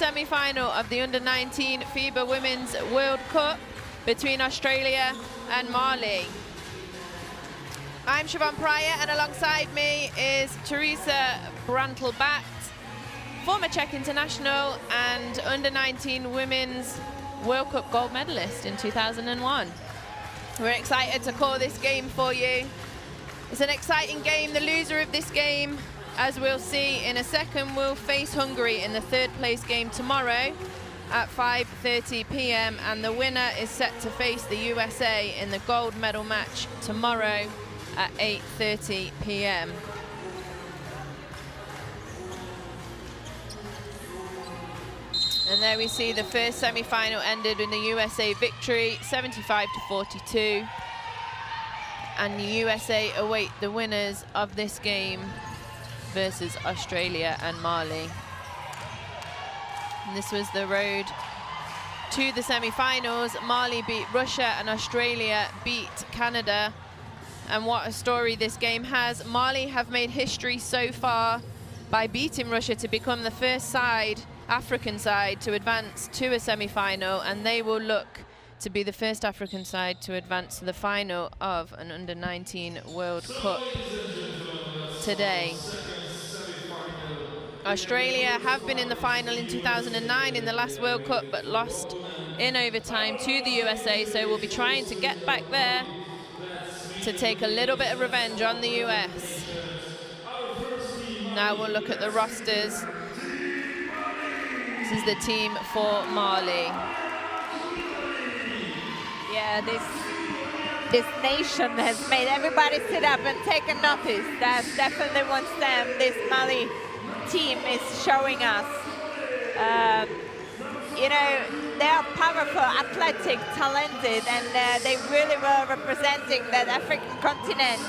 semi-final of the Under-19 FIBA Women's World Cup between Australia and Mali. I'm Siobhan Pryor, and alongside me is Teresa Brantelbacht, former Czech international and Under-19 Women's World Cup gold medalist in 2001. We're excited to call this game for you. It's an exciting game. The loser of this game, as we'll see in a second, will face Hungary in the third place game tomorrow at 5:30 p.m. and the winner is set to face the USA in the gold medal match tomorrow at 8:30 p.m. And there we see the first semi-final ended in the USA victory, 75-42. And the USA await the winners of this game versus Australia and Mali. And this was the road to the semi-finals. Mali beat Russia and Australia beat Canada. And what a story this game has. Mali have made history so far by beating Russia to become the first side, African side, to advance to a semi-final, and they will look to be the first African side to advance to the final of an Under-19 World Cup today. Australia have been in the final in 2009 in the last World Cup, but lost in overtime to the USA, so we'll be trying to get back there to take a little bit of revenge on the US. Now we'll look at the rosters. This is the team for Mali. Yeah, this nation has made everybody sit up and take a notice. That definitely wants them. This Mali team is showing us. You know, they are powerful, athletic, talented, and they really were representing that African continent.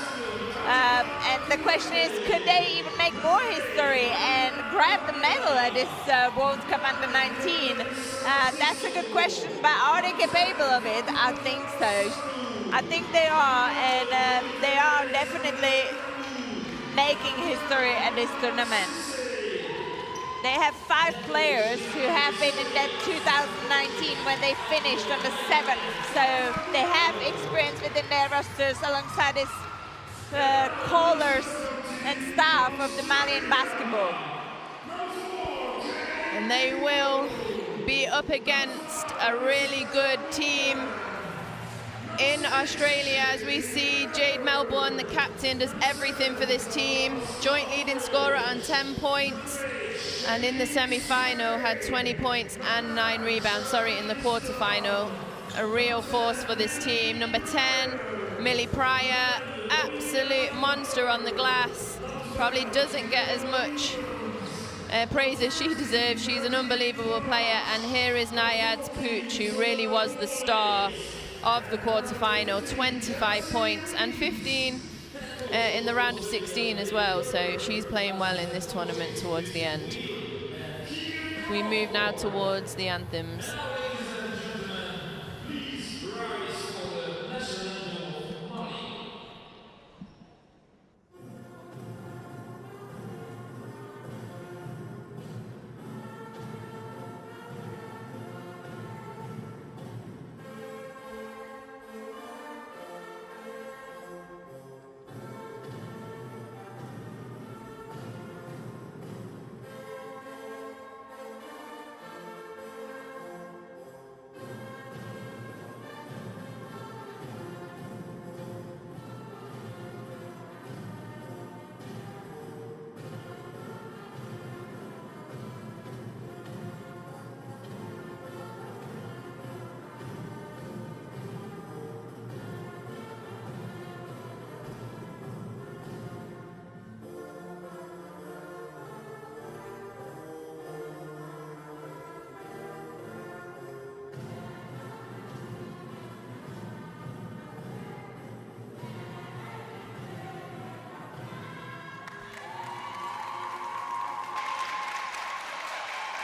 And the question is, could they even make more history and grab the medal at this World Cup Under-19? That's a good question, but are they capable of it? I think so. I think they are, and they are definitely making history at this tournament. They have 5 players who have been in that 2019 when they finished on the 7th, so they have experience within their rosters alongside this callers and staff of the Malian basketball. And they will be up against a really good team in Australia. As we see, Jade Melbourne, the captain, does everything for this team. Joint leading scorer on 10 points. And in the semi-final had 20 points and 9 rebounds, in the quarter-final. A real force for this team. Number 10, Millie Pryor, absolute monster on the glass. Probably doesn't get as much praise as she deserves. She's an unbelievable player. And here is Nayad's Pooch, who really was the star of the quarter-final. 25 points and 15 in the round of 16 as well. So she's playing well in this tournament towards the end. We move now towards the anthems.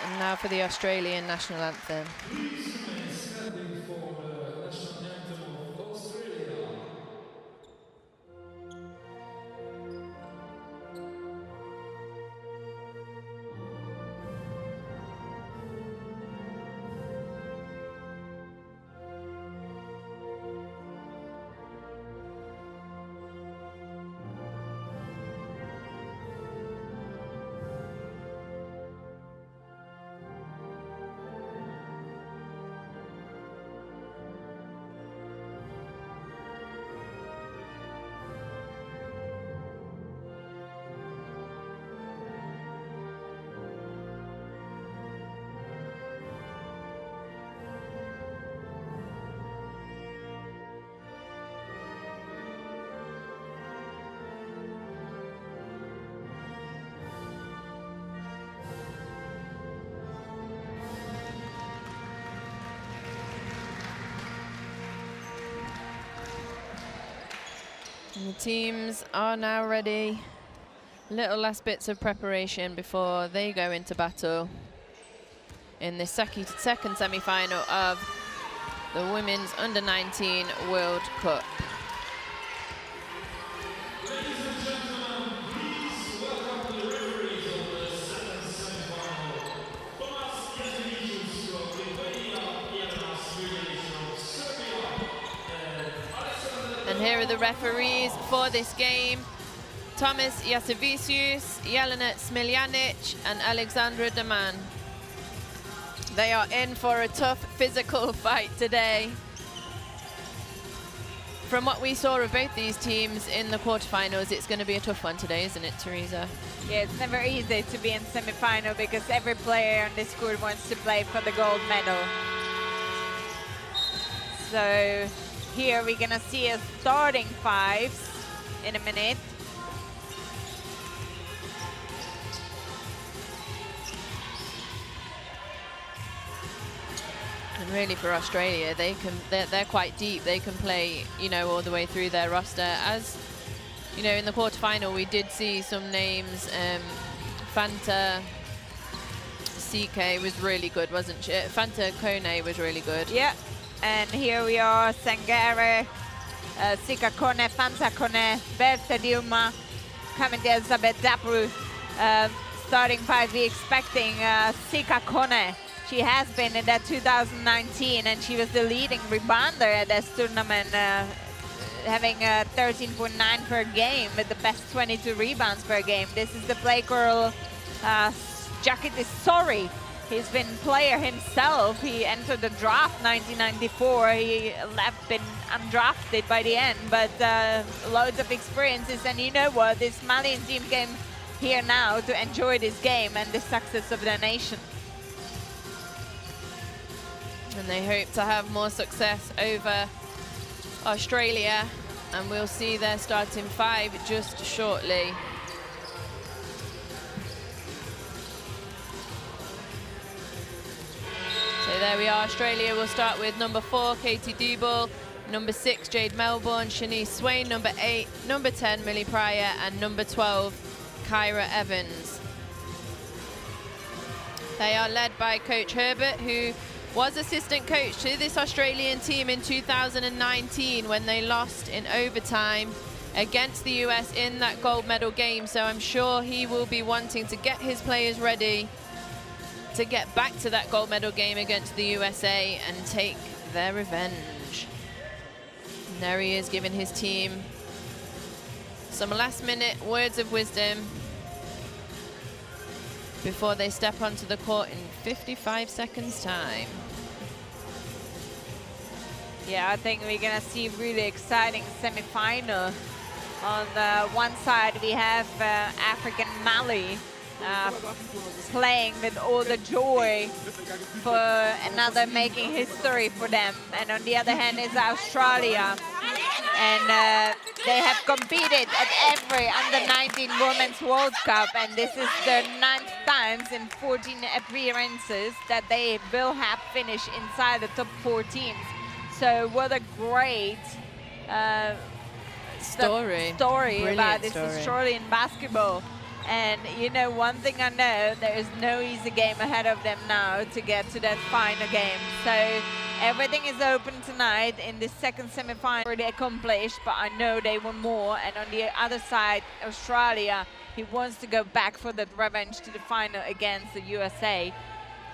And now for the Australian national anthem. And the teams are now ready. Little last bits of preparation before they go into battle in the second semi-final of the Women's Under-19 World Cup. And here are the referees for this game. Thomas Jasovicius, Jelena Smiljanic and Alexandra Daman. They are in for a tough physical fight today. From what we saw of both these teams in the quarterfinals, it's going to be a tough one today, isn't it, Teresa? Yeah, it's never easy to be in semi-final because every player on this court wants to play for the gold medal. So here we're going to see a starting fives in a minute. And really for Australia, they're quite deep. They can play, you know, all the way through their roster. As you know, in the quarterfinal, we did see some names. Fanta CK was really good, wasn't she? Fanta Kone was really good. Yeah, and here we are: Sangare, Sika Kone, Fanta Kone, Berta Dilma, Kamit Elizabeth Dapru. Starting five, we're expecting Sika Kone. She has been in that 2019, and she was the leading rebounder at this tournament, having 13.9 per game with the best 22 rebounds per game. This is the play girl, Jakit is sorry. He's been player himself. He entered the draft 1994. He left, been undrafted by the end, but loads of experiences. And you know what? This Malian team came here now to enjoy this game and the success of the nation. And they hope to have more success over Australia, and we'll see their starting five just shortly. So there we are. Australia will start with number 4, Katie Dubel, number 6, Jade Melbourne, Shanice Swain, number 8, number 10, Millie Pryor, and number 12, Kyra Evans. They are led by Coach Herbert, who was assistant coach to this Australian team in 2019 when they lost in overtime against the US in that gold medal game. So I'm sure he will be wanting to get his players ready to get back to that gold medal game against the USA and take their revenge. And there he is, giving his team some last-minute words of wisdom before they step onto the court in 55 seconds time. Yeah, I think we're gonna see really exciting semi-final. On the one side we have African Mali playing with all the joy for another making history for them, and on the other hand is Australia, and they have competed at every Under-19 Women's World Cup, and this is their 9th times in 14 appearances that they will have finished inside the top 14. So what a great story about this Australian basketball. And you know, one thing I know, there is no easy game ahead of them now to get to that final game. So everything is open tonight in the second semi-final. Already accomplished, but I know they want more. And on the other side, Australia, he wants to go back for that revenge to the final against the USA.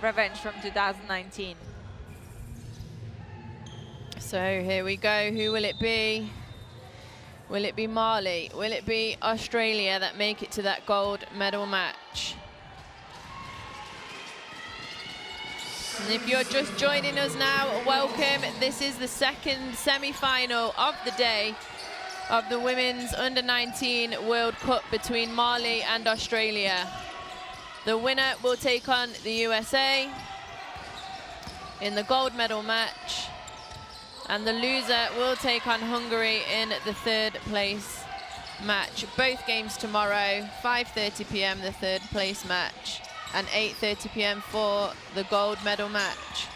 Revenge from 2019. So here we go. Who will it be? Will it be Mali? Will it be Australia that make it to that gold medal match? And if you're just joining us now, welcome. This is the second semi-final of the day of the Women's Under-19 World Cup between Mali and Australia. The winner will take on the USA in the gold medal match, and the loser will take on Hungary in the third place match. Both games tomorrow, 5:30 p.m. the third place match, and 8:30 p.m. for the gold medal match.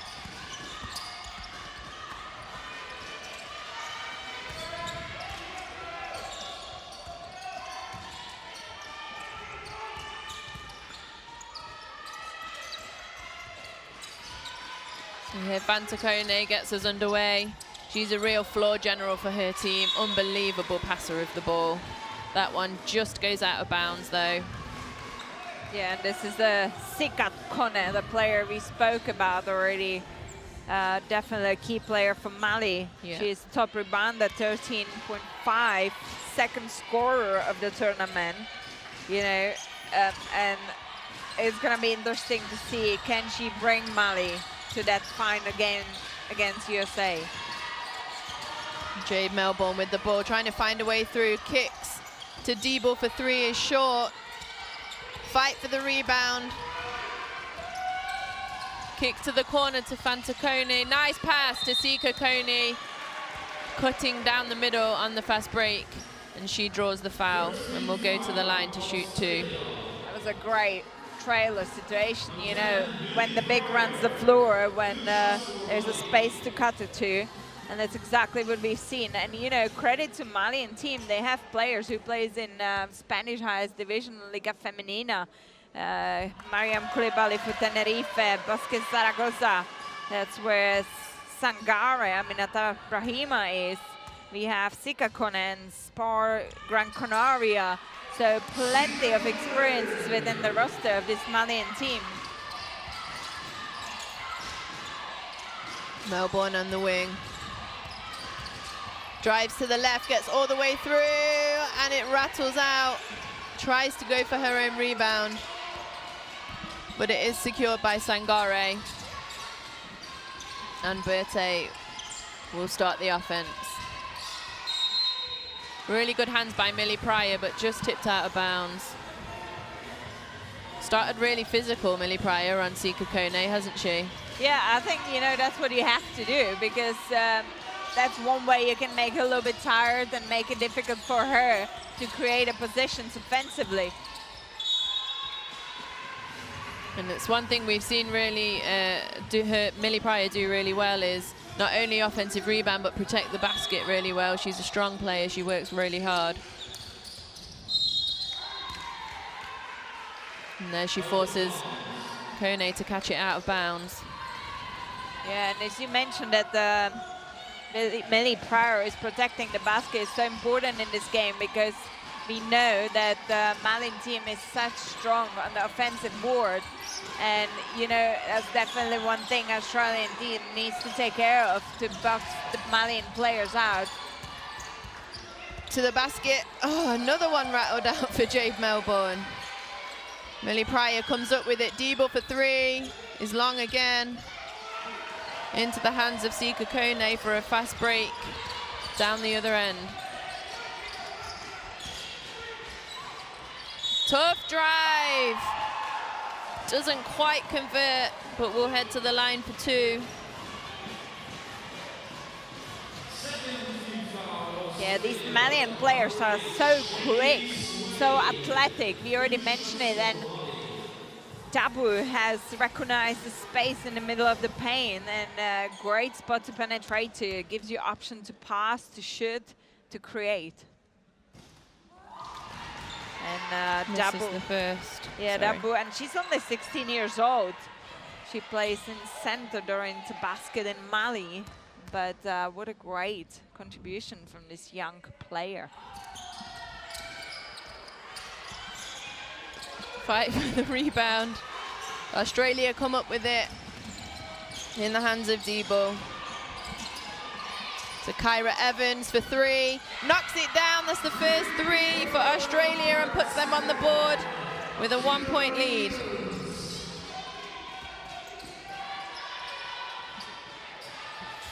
And here Fanta Kone gets us underway. She's a real floor general for her team. Unbelievable passer of the ball. That one just goes out of bounds though. Yeah, and this is the Sika Kone, the player we spoke about already. Definitely a key player for Mali. Yeah. She's top rebounder, 13.5, second scorer of the tournament. You know, and it's going to be interesting to see, can she bring Mali to that final game against USA? Jade Melbourne with the ball, trying to find a way through. Kicks to Debo for three is short. Fight for the rebound. Kick to the corner to Fanta Kone. Nice pass to Sika Kone. Cutting down the middle on the fast break. And she draws the foul and will go to the line to shoot two. That was a great trailer situation, you know, when the big runs the floor, when there's a space to cut it to. And that's exactly what we've seen. And, you know, credit to Malian team. They have players who plays in Spanish highest division, Liga Femenina. Mariam Koulibaly for Tenerife, Basket Zaragoza. That's where Sangare, Aminata Brahima is. We have Sika Kone and Spar Gran Canaria. So plenty of experiences within the roster of this Malian team. Melbourne on the wing. Drives to the left, gets all the way through, and it rattles out. Tries to go for her own rebound, but it is secured by Sangare. And Berthe will start the offense. Really good hands by Millie Pryor, but just tipped out of bounds. Started really physical, Millie Pryor, on Sika Kone, hasn't she? Yeah, I think, you know, that's what you have to do, because that's one way you can make her a little bit tired and make it difficult for her to create a positions offensively. And it's one thing we've seen really Millie Pryor do really well is not only offensive rebound, but protect the basket really well. She's a strong player. She works really hard. And there she forces Kone to catch it out of bounds. Yeah, and as you mentioned that Millie Pryor is protecting the basket is so important in this game, because we know that the Malian team is such strong on the offensive board. And, you know, that's definitely one thing Australian team needs to take care of, to box the Malian players out. To the basket. Oh, another one rattled out for Jade Melbourne. Millie Pryor comes up with it. Debo for three is long again. Into the hands of Sika Kone for a fast break down the other end. Tough drive. Doesn't quite convert, but we'll head to the line for two. Yeah, these Malian players are so quick, so athletic. We already mentioned it, and Tabu has recognized the space in the middle of the paint, and a great spot to penetrate to. It gives you option to pass, to shoot, to create. And This is the first. Yeah, Dabu, and she's only 16 years old. She plays in center during the basket in Mali, but what a great contribution from this young player. Fight for the rebound. Australia come up with it in the hands of Debo. To Kyra Evans for three. Knocks it down. That's the first three for Australia and puts them on the board with a 1-point lead.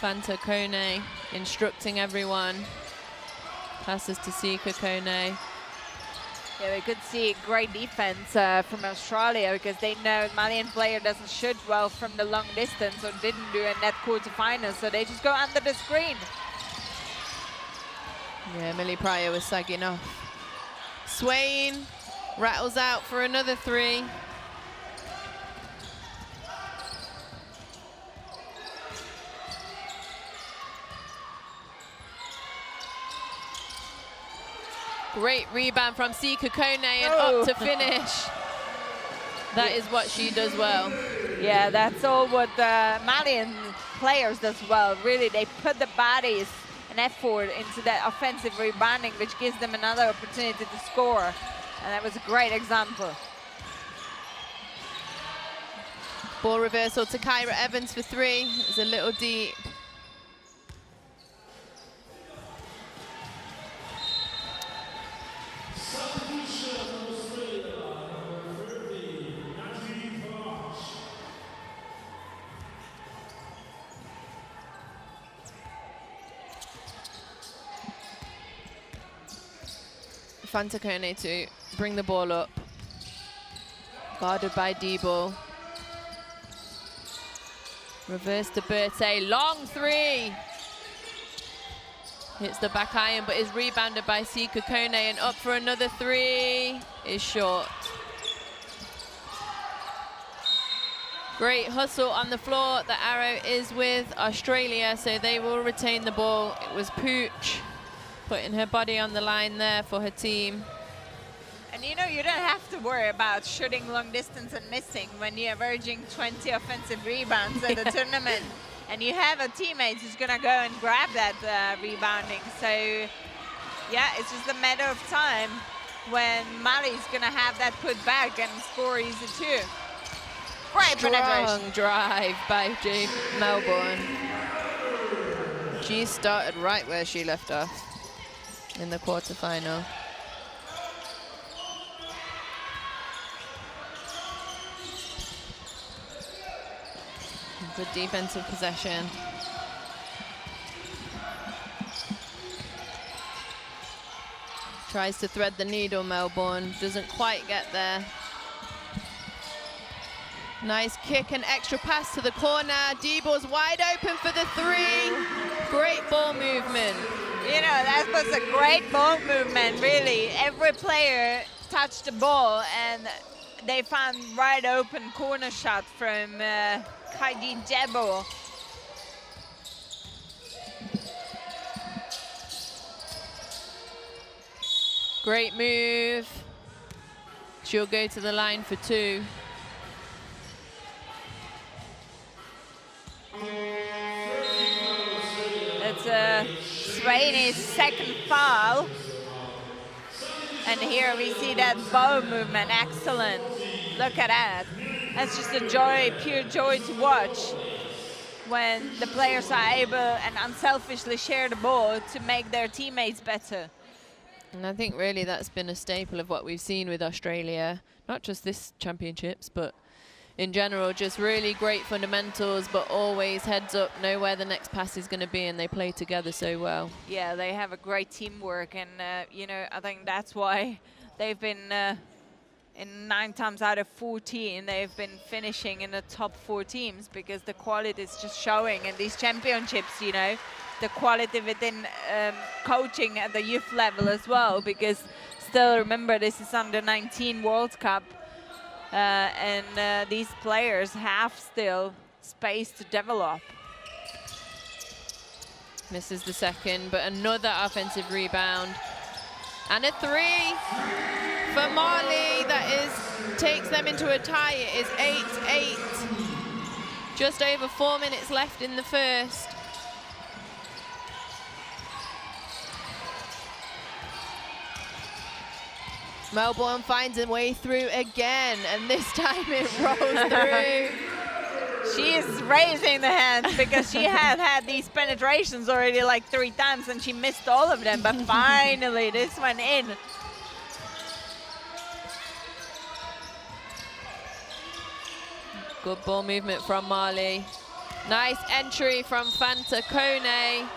Fanta Kone instructing everyone. Passes to Sika Kone. Yeah, we could see great defense from Australia, because they know Malian player doesn't shoot well from the long distance, or didn't do in that quarterfinal, so they just go under the screen. Yeah, Millie Pryor was sagging off. Swain rattles out for another three. Great rebound from Sika Kone and up to finish. That is what she does well. Yeah, that's all what the Malian players does well. Really, they put the bodies and effort into that offensive rebounding, which gives them another opportunity to score. And that was a great example. Ball reversal to Kyra Evans for 3. It was a little deep. Fantakone to bring the ball up. Guarded by Debo. Reverse to Berthe, long 3. Hits the back iron, but is rebounded by Sika Kone, and up for another 3 is short. Great hustle on the floor. The arrow is with Australia, so they will retain the ball. It was Pooch putting her body on the line there for her team. And you know, you don't have to worry about shooting long distance and missing when you're averaging 20 offensive rebounds at the tournament. And you have a teammate who's going to go and grab that rebounding. So, yeah, it's just a matter of time when Mali's going to have that put back and score easy too. Great penetration. Strong drive by Jade Melbourne. She started right where she left off in the quarterfinal. Good defensive possession. Tries to thread the needle, Melbourne. Doesn't quite get there. Nice kick and extra pass to the corner. Debo's wide open for the 3. Great ball movement. You know, that was a great ball movement, really. Every player touched the ball, and they found wide open corner shot from Kaidi Debo. Great move. She'll go to the line for 2. It's Swainey's second foul. And here we see that bow movement, excellent. Look at that. That's just a joy, pure joy to watch when the players are able and unselfishly share the ball to make their teammates better. And I think really that's been a staple of what we've seen with Australia, not just this championships, but in general, just really great fundamentals, but always heads up, know where the next pass is going to be, and they play together so well. Yeah, they have a great teamwork, and you know, I think that's why they've been in 9 times out of 14, they've been finishing in the top 4 teams, because the quality is just showing in these championships, you know, the quality within coaching at the youth level as well, because still remember, this is under 19 World Cup. And these players have still space to develop. Misses the second, but another offensive rebound. And a 3 for Mali. That takes them into a tie. It is 8-8. Just over 4 minutes left in the first. Melbourne finds a way through again, and this time it rolls through. She is raising the hands because she had these penetrations already like 3 times and she missed all of them, but finally this one in. Good ball movement from Mali. Nice entry from Fanta Kone.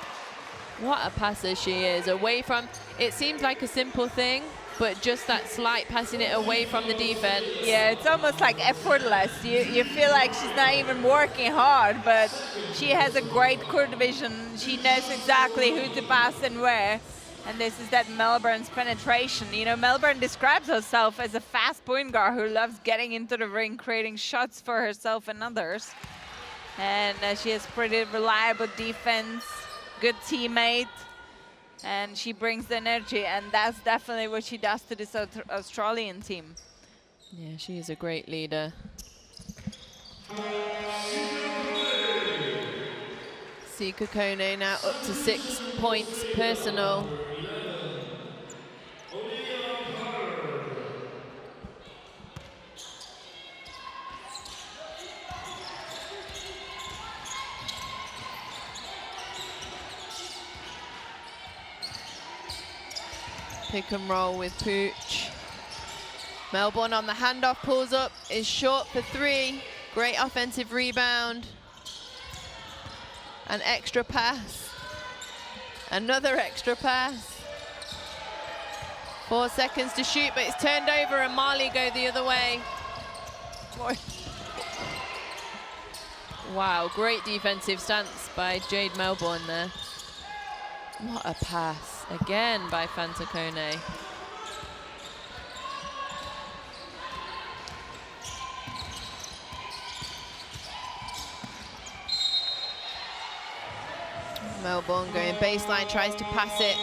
What a passer she is. Away from, it seems like a simple thing, but just that slight passing it away from the defense. Yeah, it's almost like effortless. You feel like she's not even working hard, but she has a great court vision. She knows exactly who to pass and where. And this is that Melbourne's penetration. You know, Melbourne describes herself as a fast point guard who loves getting into the ring, creating shots for herself and others. And she has pretty reliable defense, good teammate. And she brings the energy, and that's definitely what she does to this Australian team. Yeah, she is a great leader. Sika Kone now up to 6 points personal. Pick and roll with Pooch. Melbourne on the handoff, pulls up, is short for 3. Great offensive rebound. An extra pass. Another extra pass. 4 seconds to shoot, but it's turned over and Mali go the other way. Wow, great defensive stance by Jade Melbourne there. What a pass, again by Fanta Kone. Melbourne going baseline, tries to pass it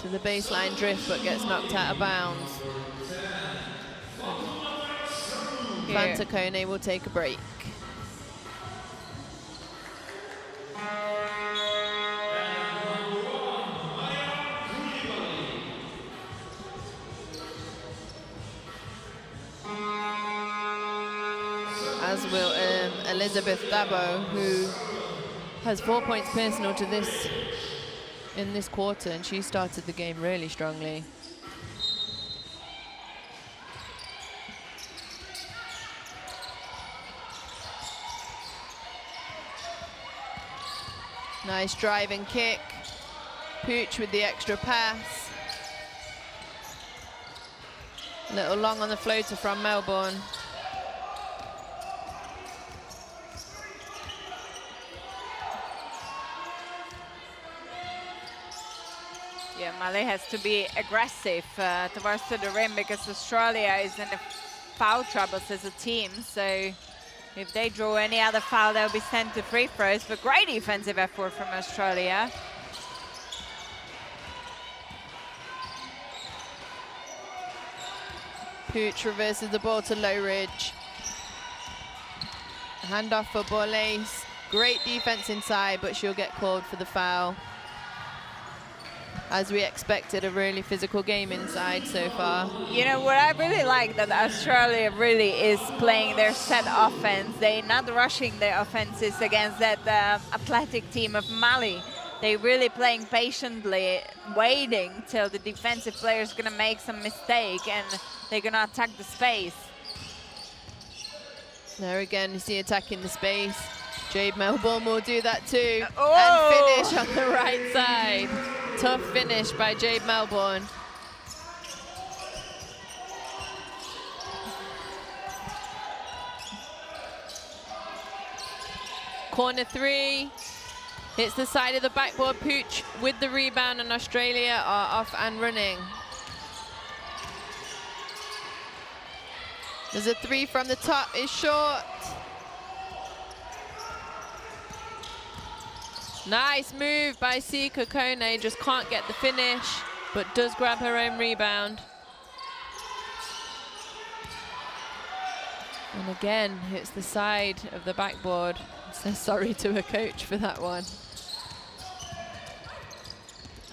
to the baseline drift, but gets knocked out of bounds. Fanta Kone will take a break. As will Elizabeth Dabo, who has 4 points personal to this in this quarter, and she started the game really strongly. Nice drive and kick. Pooch with the extra pass. A little long on the floater from Melbourne. Yeah, Mali has to be aggressive towards the rim because Australia is in the foul troubles as a team. So if they draw any other foul, they'll be sent to free throws. But great defensive effort from Australia. Pooch reverses the ball to Low Ridge. Handoff for Borlase. Great defense inside, but she'll get called for the foul. As we expected, a really physical game inside so far. You know, what I really like that Australia really is playing their set offense. They're not rushing their offenses against that athletic team of Mali. They're really playing patiently, waiting till the defensive player is going to make some mistake and they're going to attack the space. There again, you see attacking the space. Jade Melbourne will do that too. Oh! And finish on the right side. Tough finish by Jade Melbourne. Corner 3. Hits the side of the backboard. Pooch with the rebound, and Australia are off and running. There's a 3 from the top, is short. Nice move by Sika Kone, just can't get the finish, but does grab her own rebound. And again, hits the side of the backboard. So sorry to her coach for that one.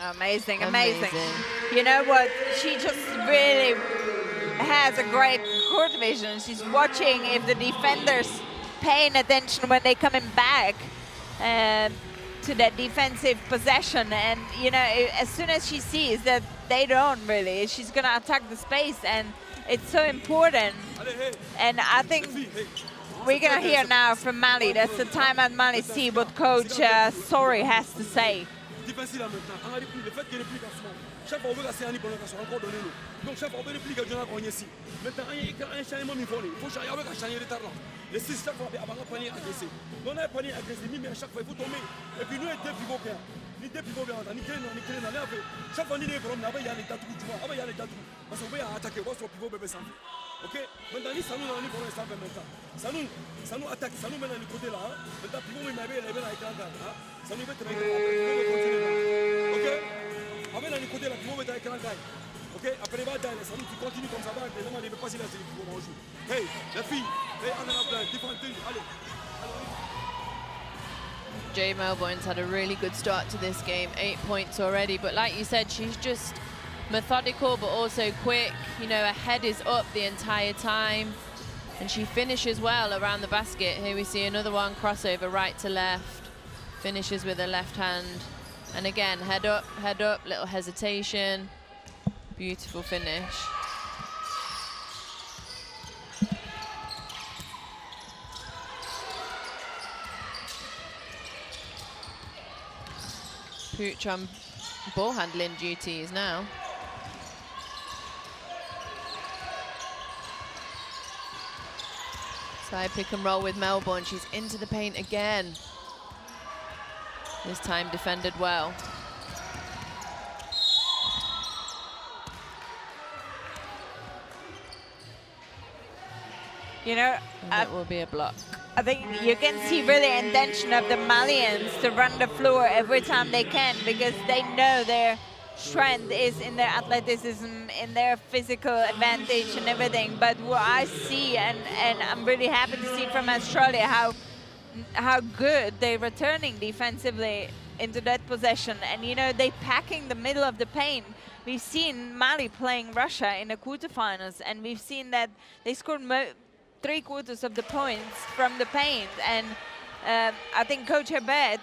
Amazing, amazing. You know what? She just really has a great court vision. She's watching if the defenders paying attention when they're coming back to that defensive possession. And, you know, as soon as she sees that they don't really, she's going to attack the space. And it's so important. And I think we're going to hear now from Mali. That's the time at Mali, see what Coach Sori has to say. Chaque fois on veut casser un nid pendant qu'on soit encore donné nous. Donc chaque fois on veut les plier qu'on a ici. Maintenant un changement il faut changer avec un changement de talent. Les 6 chaque fois avant un panier agressé. Donc on a un panier agressé mais à chaque fois il faut tomber. Et puis nous les deux pivots bien. Les deux pivots bien. Ni clé non avec. Chaque fois ni les problèmes là-bas il y a les tatous tu vois. Avant il y a les tatous. Parce qu'on veut attaquer on sur pivot bébé sans. OK? Maintenant ça nous on est pour l'instant maintenant. Ça nous attaque, ça nous met dans le côté là. Maintenant pivot il m'a bien levé avec un gars. Ça nous met très bien. OK? Avec le côté là, tu vas mettre avec un gars. Ok, après les batailles, ça nous continue comme ça va. Les gens ne peuvent pas s'y laisser. Hey, la fille, Jade Melbourne's had a really good start to this game, 8 points already, but like you said, she's just methodical but also quick. You know, her head is up the entire time, and she finishes well around the basket. Here we see another one, crossover right to left, finishes with her left hand, and again, head up, little hesitation, beautiful finish. Pooch on ball handling duties now. Side pick and roll with Melbourne. She's into the paint again. This time defended well. You know, that will be a block. I think you can see really intention of the Malians to run the floor every time they can, because they know their strength is in their athleticism, in their physical advantage and everything. But what I see, and I'm really happy to see from Australia how good they're returning defensively into that possession. And you know, they packing the middle of the paint. We've seen Mali playing Russia in the quarterfinals, and we've seen that they scored 3/4 of the points from the paint. And I think Coach Herbert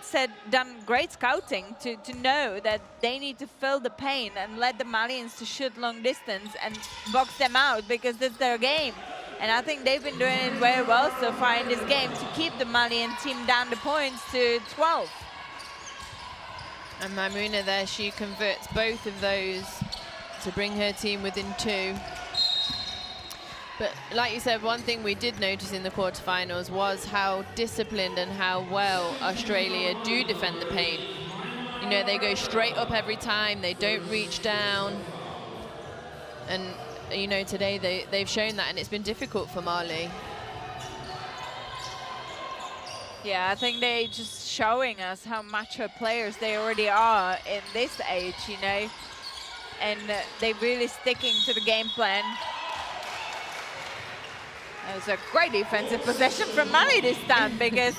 done great scouting to know that they need to fill the paint and let the Malians to shoot long distance and box them out, because that's their game. And I think they've been doing it very well so far in this game to keep the Malian team down the points to 12. And Maimouna there, she converts both of those to bring her team within 2. But like you said, one thing we did notice in the quarterfinals was how disciplined and how well Australia do defend the paint. You know, they go straight up every time, they don't reach down. And, you know, today they've shown that, and it's been difficult for Mali. Yeah, I think they're just showing us how mature players they already are in this age, you know. And they're really sticking to the game plan. It was a great defensive possession from Mali this time, because,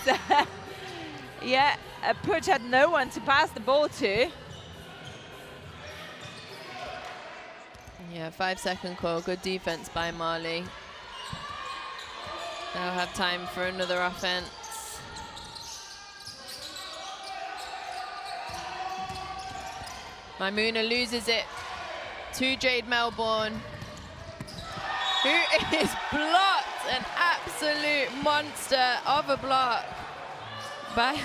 yeah, Pooch had no one to pass the ball to. Yeah, 5-second call, good defense by Mali. They'll have time for another offense. Maimouna loses it to Jade Melbourne, who is blocked. An absolute monster of a block by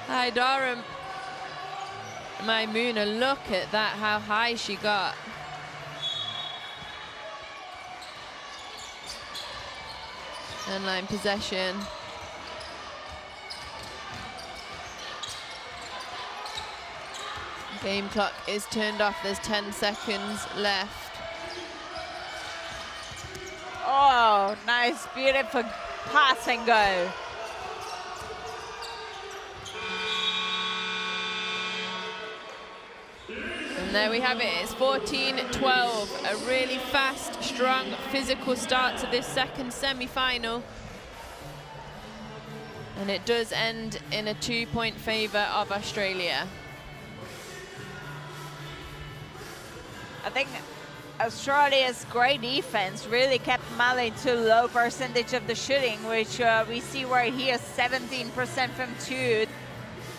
Haidara Maimouna. Look at that, how high she got. End-line possession. Game clock is turned off, there's 10 seconds left. Oh, nice, beautiful pass and go. And there we have it, it's 14-12. A really fast, strong, physical start to this second semi-final. And it does end in a 2-point favor of Australia. I think Australia's great defense really kept Mali to a low percentage of the shooting, which we see right here, 17% from 2,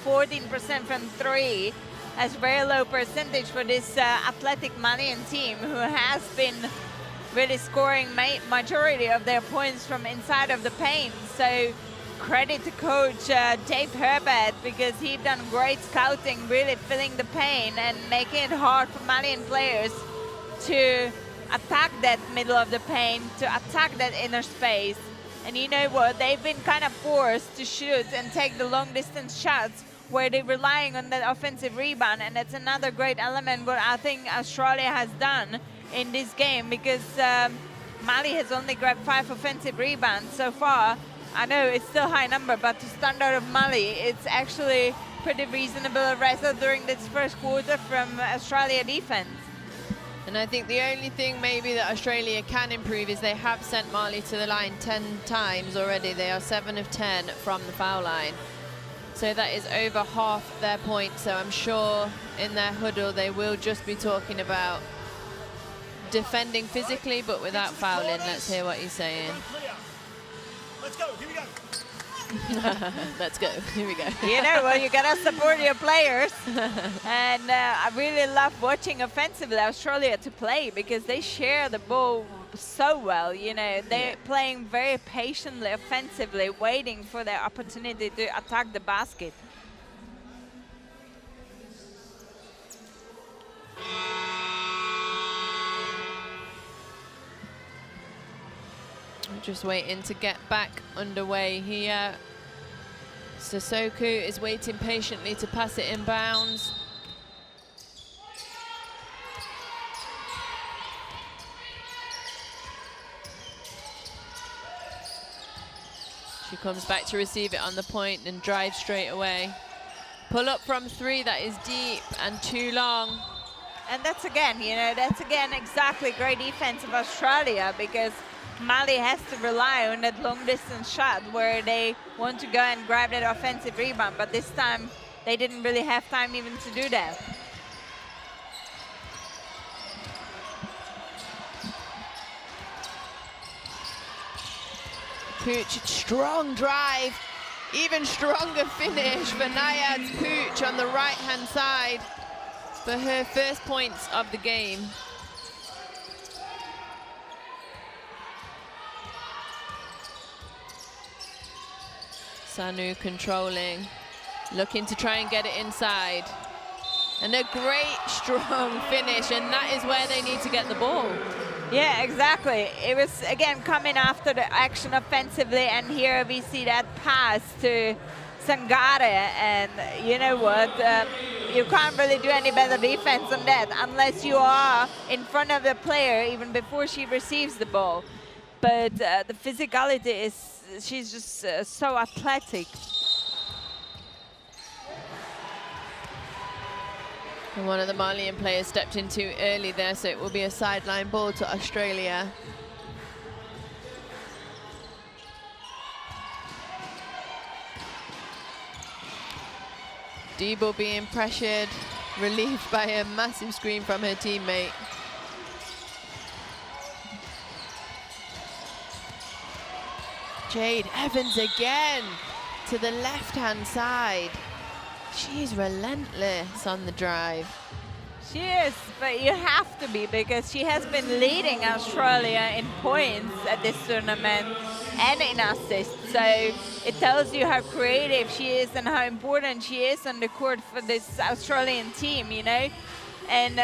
14% from 3. That's very low percentage for this athletic Malian team, who has been really scoring majority of their points from inside of the paint. So credit to Coach Dave Herbert, because he's done great scouting, really filling the paint and making it hard for Malian players to attack that middle of the paint, to attack that inner space. And you know what, they've been kind of forced to shoot and take the long distance shots where they're relying on that offensive rebound, and that's another great element what I think Australia has done in this game, because Mali has only grabbed 5 offensive rebounds so far. I know it's still a high number, but to standard of Mali, it's actually pretty reasonable result during this first quarter from Australia defense. And I think the only thing maybe that Australia can improve is they have sent Mali to the line 10 times already. They are 7 of 10 from the foul line. So that is over half their points. So I'm sure in their huddle they will just be talking about defending physically but without fouling. Let's hear what he's saying. Let's go, here we go. Let's go, here we go. You know, well, you gotta support your players. And I really love watching offensively Australia to play because they share the ball so well. You know, they're playing very patiently, offensively, waiting for their opportunity to attack the basket. Just waiting to get back underway here. Sissoko is waiting patiently to pass it inbounds. She comes back to receive it on the point and drives straight away. Pull up from 3, that is deep and too long. And that's again, you know, that's again exactly great defense of Australia because Mali has to rely on that long distance shot where they want to go and grab that offensive rebound, but this time they didn't really have time even to do that. Pooch, strong drive, even stronger finish for Nayad's Pooch on the right-hand side for her first points of the game. Sanu controlling, looking to try and get it inside. And a great strong finish, and that is where they need to get the ball. Yeah, exactly. It was, again, coming after the action offensively, and here we see that pass to Sangare, and you know what? You can't really do any better defense on that unless you are in front of the player even before she receives the ball. But the physicality is, she's just so athletic. And one of the Malian players stepped in too early there, so it will be a sideline ball to Australia. Debo being pressured, relieved by a massive screen from her teammate. Jade Evans again to the left-hand side. She's relentless on the drive. She is, but you have to be because she has been leading Australia in points at this tournament and in assists. So it tells you how creative she is and how important she is on the court for this Australian team, you know. And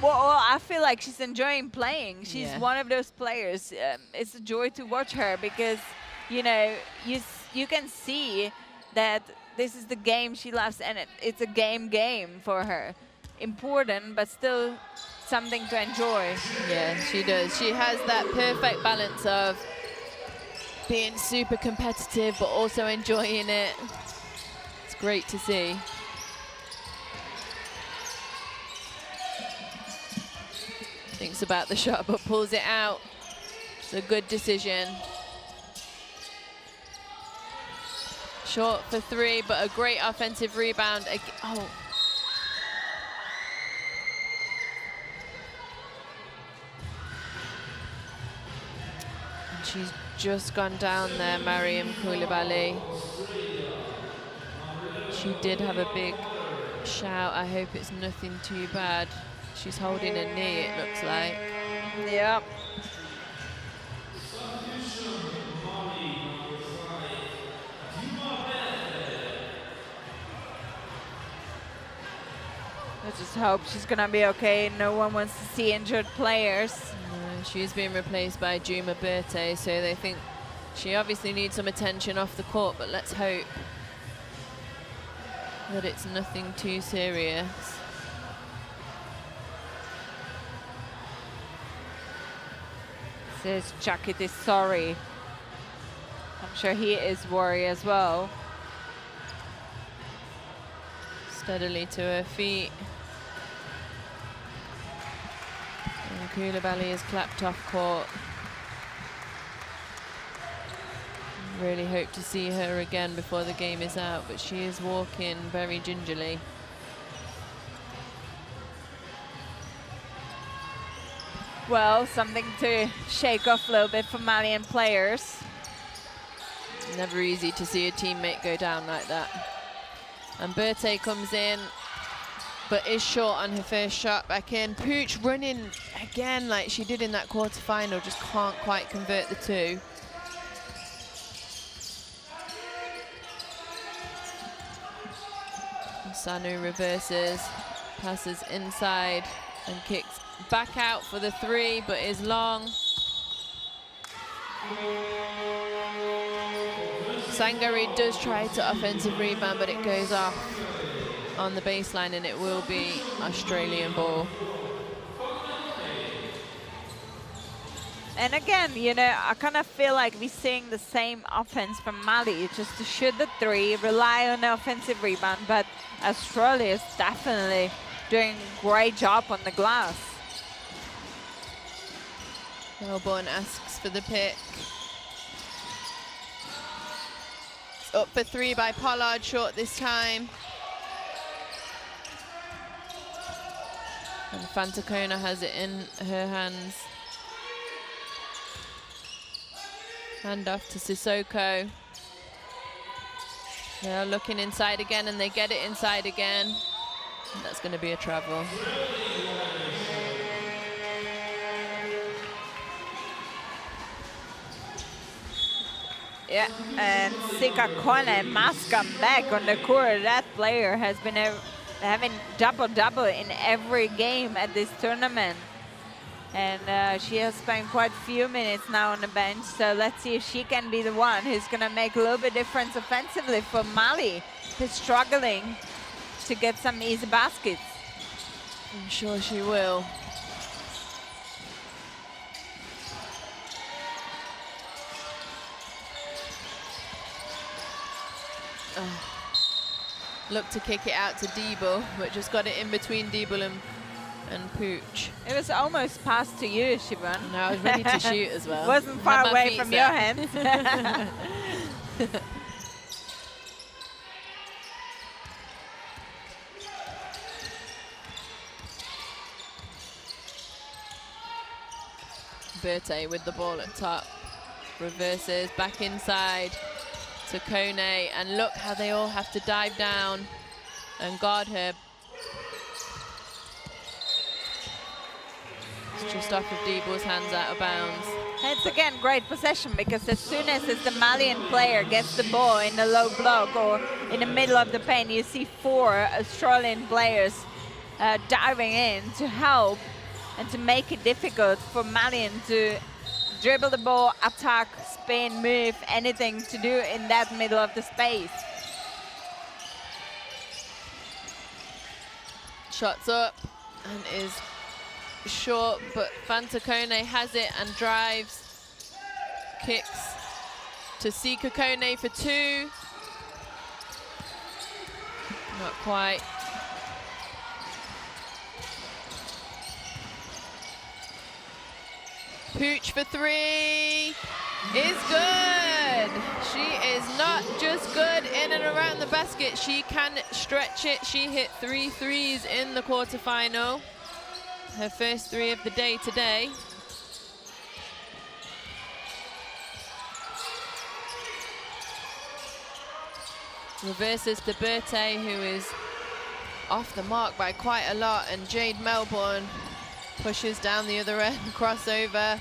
well, I feel like she's enjoying playing. She's one of those players. It's a joy to watch her because, you know, you can see that this is the game she loves, and it's a game for her. Important, but still something to enjoy. Yeah, she does. She has that perfect balance of being super competitive, but also enjoying it. It's great to see. Thinks about the shot, but pulls it out. It's a good decision. Short for 3, but a great offensive rebound. Oh. And she's just gone down there, Mariam Koulibaly. She did have a big shout. I hope it's nothing too bad. She's holding a knee, it looks like. Yep. I just hope she's gonna be okay. No one wants to see injured players. No, she's being replaced by Juma Berte, so they think she obviously needs some attention off the court, but let's hope that it's nothing too serious. Says Jacket is sorry. I'm sure he is worried as well. Steadily to her feet. Koulibaly is clapped off court. Really hope to see her again before the game is out, but she is walking very gingerly. Well, something to shake off a little bit for Malian players. Never easy to see a teammate go down like that. And Berthe comes in, but is short on her first shot. Back in. Pooch running again like she did in that quarterfinal, just can't quite convert the two. Sanu reverses, passes inside and kicks back out for the three, but is long. Sangari does try to offensive rebound, but it goes off on the baseline, and it will be Australian ball. And again, you know, I kind of feel like we're seeing the same offense from Mali, just to shoot the three, rely on the offensive rebound, but Australia is definitely doing a great job on the glass. Melbourne asks for the pick. It's up for three by Pollard, short this time. And Fantacona has it in her hands. Hand off to Sissoko. They're looking inside again, and they get it inside again. And that's going to be a travel. Yeah, and Sika Kone must come back on the court. That player has been having double-double in every game at this tournament. And she has spent quite a few minutes now on the bench, so let's see if she can be the one who's going to make a little bit difference offensively for Mali, who's struggling to get some easy baskets. I'm sure she will. Oh. Look to kick it out to Diebel, but just got it in between Diebel and Pooch. It was almost passed to you, Siobhan. No, I was ready to shoot as well. Wasn't far away from your hands. Berthe with the ball at top. Reverses back inside to Kone, and look how they all have to dive down and guard her. It's just off of Diebel's hands, out of bounds. It's again great possession, because as soon as the Malian player gets the ball in the low block or in the middle of the paint, you see four Australian players diving in to help and to make it difficult for Malian to dribble the ball, attack, spin, move, anything to do in that middle of the space. Shots up and is short, but Fantacone has it and drives. Kicks to Sika Kone for two. Not quite. Pooch for three is good. She is not just good in and around the basket. She can stretch it. She hit 3 threes in the quarterfinal. Her first three of the day today. Reverses to Berthe, who is off the mark by quite a lot, and Jade Melbourne pushes down the other end, crossover.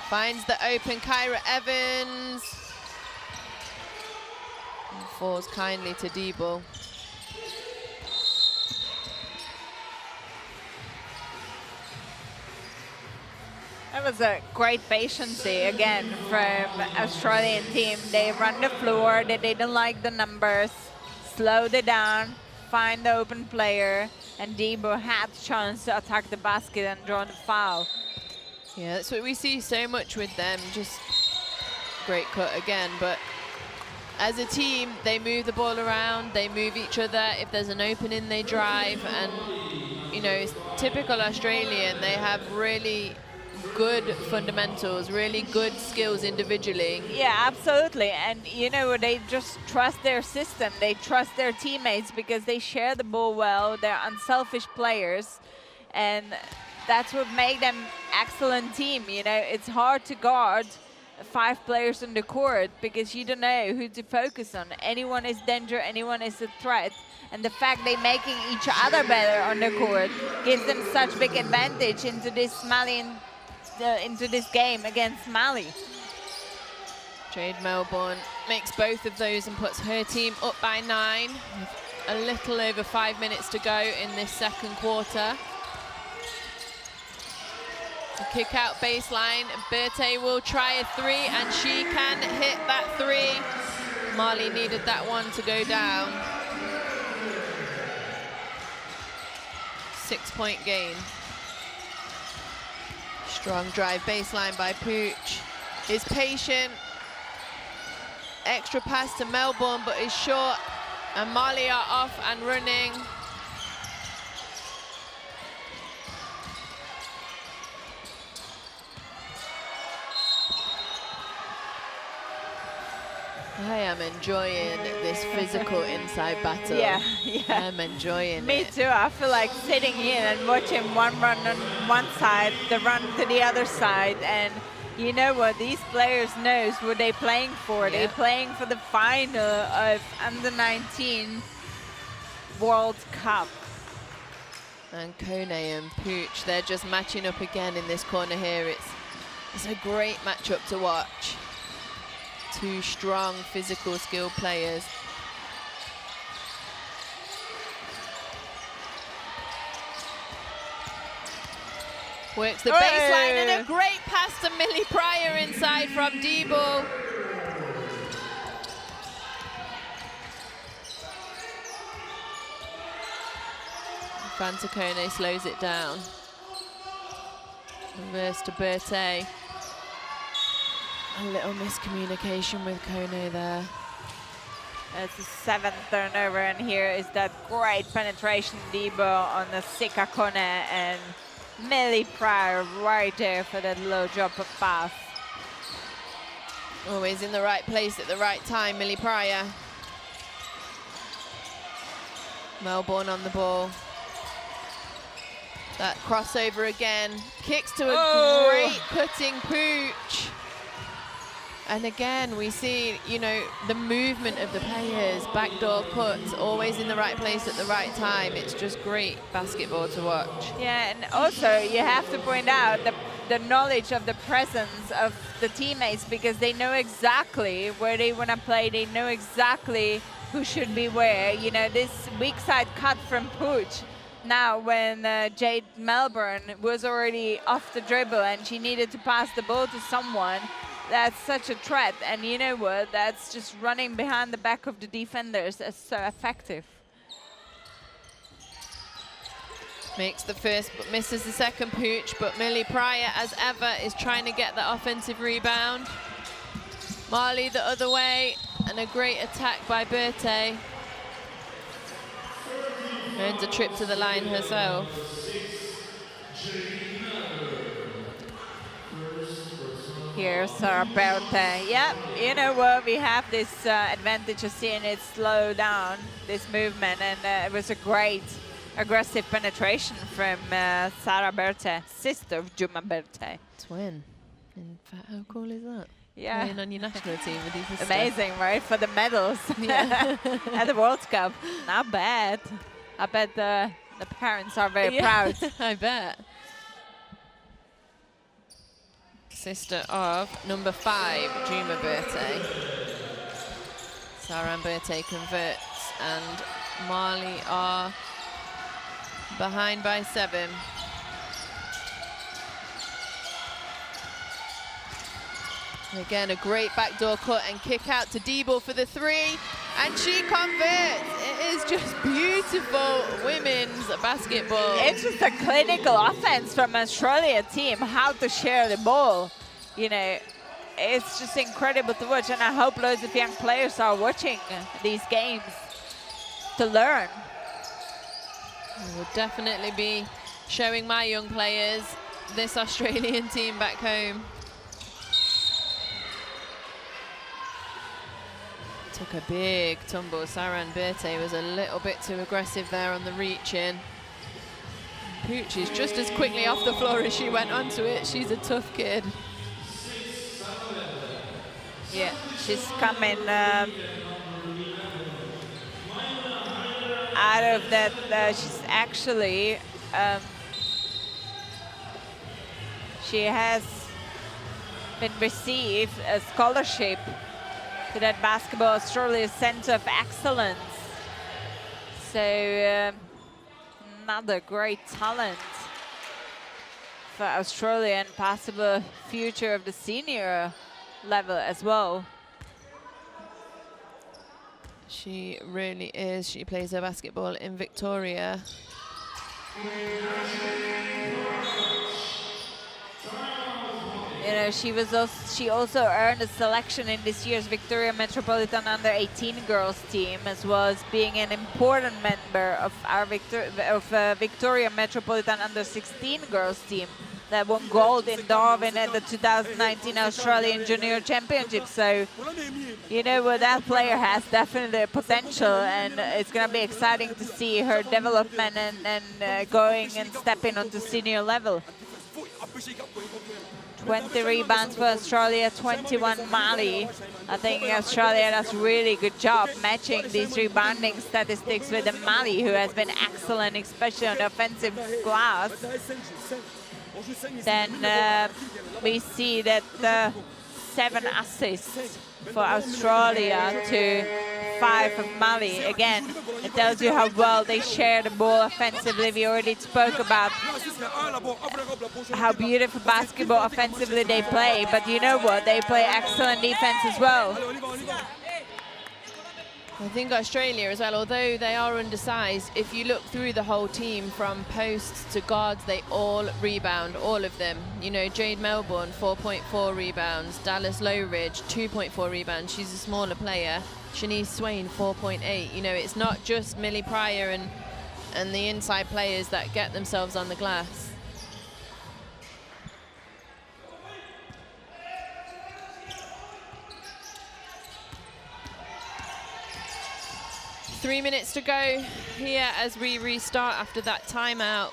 Finds the open Kyra Evans. And falls kindly to Diebel. That was a great patience again from Australian team. They run the floor, they didn't like the numbers, slowed it down, find the open player, and Diebel had a chance to attack the basket and draw the foul. Yeah, that's what we see so much with them. Just great cut again, but as a team, they move the ball around, they move each other. If there's an opening, they drive, and you know, typical Australian. They have really good fundamentals, really good skills individually. Yeah, absolutely. And you know, they just trust their system. They trust their teammates because they share the ball well. They're unselfish players, and that's what makes them excellent team. You know, it's hard to guard 5 players on the court because you don't know who to focus on. Anyone is danger, anyone is a threat. And the fact they're making each other better on the court gives them such big advantage into this Malian, into this game against Mali. Jade Melbourne makes both of those and puts her team up by 9. With a little over 5 minutes to go in this second quarter. A kick out baseline. Berthe will try a 3 and she can hit that 3. Mali needed that one to go down. 6-point gain. Strong drive baseline by Pooch. Is patient. Extra pass to Melbourne, but is short. And Mali are off and running. I am enjoying this physical inside battle. Yeah. I'm enjoying it. Me too. I feel like sitting in and watching one run on one side, the run to the other side, and you know what? These players knows what they're playing for. Yeah. They're playing for the final of Under-19 World Cup. And Kone and Pooch, they're just matching up again in this corner here. It's a great matchup to watch. 2 strong physical skill players. Works the baseline and a great pass to Millie Pryor inside from Debo. Fantacone slows it down. Reverse to Berthe. A little miscommunication with Kone there. It's the 7th turnover, and here is that great penetration Debo on the Sika Kone, and Millie Pryor right there for that low drop of pass. Always in the right place at the right time, Millie Pryor. Melbourne on the ball. That crossover again. Kicks to a great cutting Pooch. And again, we see, you know, the movement of the players, backdoor cuts, always in the right place at the right time. It's just great basketball to watch. Yeah, and also you have to point out the knowledge of the presence of the teammates, because they know exactly where they want to play. They know exactly who should be where. You know, this weak side cut from Pooch. Now, when Jade Melbourne was already off the dribble and she needed to pass the ball to someone, that's such a threat, and you know what? That's just running behind the back of the defenders. That's so effective. Makes the first, but misses the second Pooch, but Millie Pryor, as ever, is trying to get the offensive rebound. Mali the other way, and a great attack by Berthe. Earns a trip to the line herself. Here's Sarah Berthe. Yep, you know what? We have this advantage of seeing it slow down, this movement, and it was a great aggressive penetration from Sarah Berthe, sister of Juma Berthe. Twin. In fact, how cool is that? Yeah. Playing on your national team with your sister. Amazing, right? For the medals at the World Cup. Not bad. I bet the parents are very proud. I bet. Sister of number 5, Juma Berthe. Sarah Berthe converts, and Mali are behind by 7. Again, a great backdoor cut and kick out to Debo for the 3, and she converts. It is just beautiful women's basketball. It's just a clinical offense from Australia team, how to share the ball. You know, it's just incredible to watch, and I hope loads of young players are watching these games to learn. I will definitely be showing my young players this Australian team back home. Took a big tumble. Saran Berthe was a little bit too aggressive there on the reach in. Pooch is just as quickly off the floor as she went onto it. She's a tough kid. Yeah, she's coming out of that. She's actually, she has been received a scholarship to that Basketball Australia Centre of Excellence. So another great talent for Australia and possible future of the senior level as well. She really is. She plays her basketball in Victoria. You know, she also earned a selection in this year's Victoria Metropolitan Under-18 girls team, as well as being an important member of our Victoria Metropolitan Under-16 girls team that won gold in Darwin at the 2019 Australian Junior Championship. So, you know, well, that player has definitely potential, and it's going to be exciting to see her development and going and stepping onto senior level. 20 rebounds for Australia, 21 Mali. I think Australia does a really good job matching these rebounding statistics with the Mali, who has been excellent, especially on the offensive glass. Then we see that 7 assists for Australia to 5 of Mali. Again, it tells you how well they share the ball offensively. We already spoke about how beautiful basketball offensively they play, but you know what? They play excellent defense as well. I think Australia as well, although they are undersized, if you look through the whole team from posts to guards, they all rebound, all of them. You know, Jade Melbourne, 4.4 rebounds. Dallas Lowridge, 2.4 rebounds. She's a smaller player. Shanice Swain, 4.8. You know, it's not just Millie Pryor and the inside players that get themselves on the glass. Three minutes to go here as we restart after that timeout.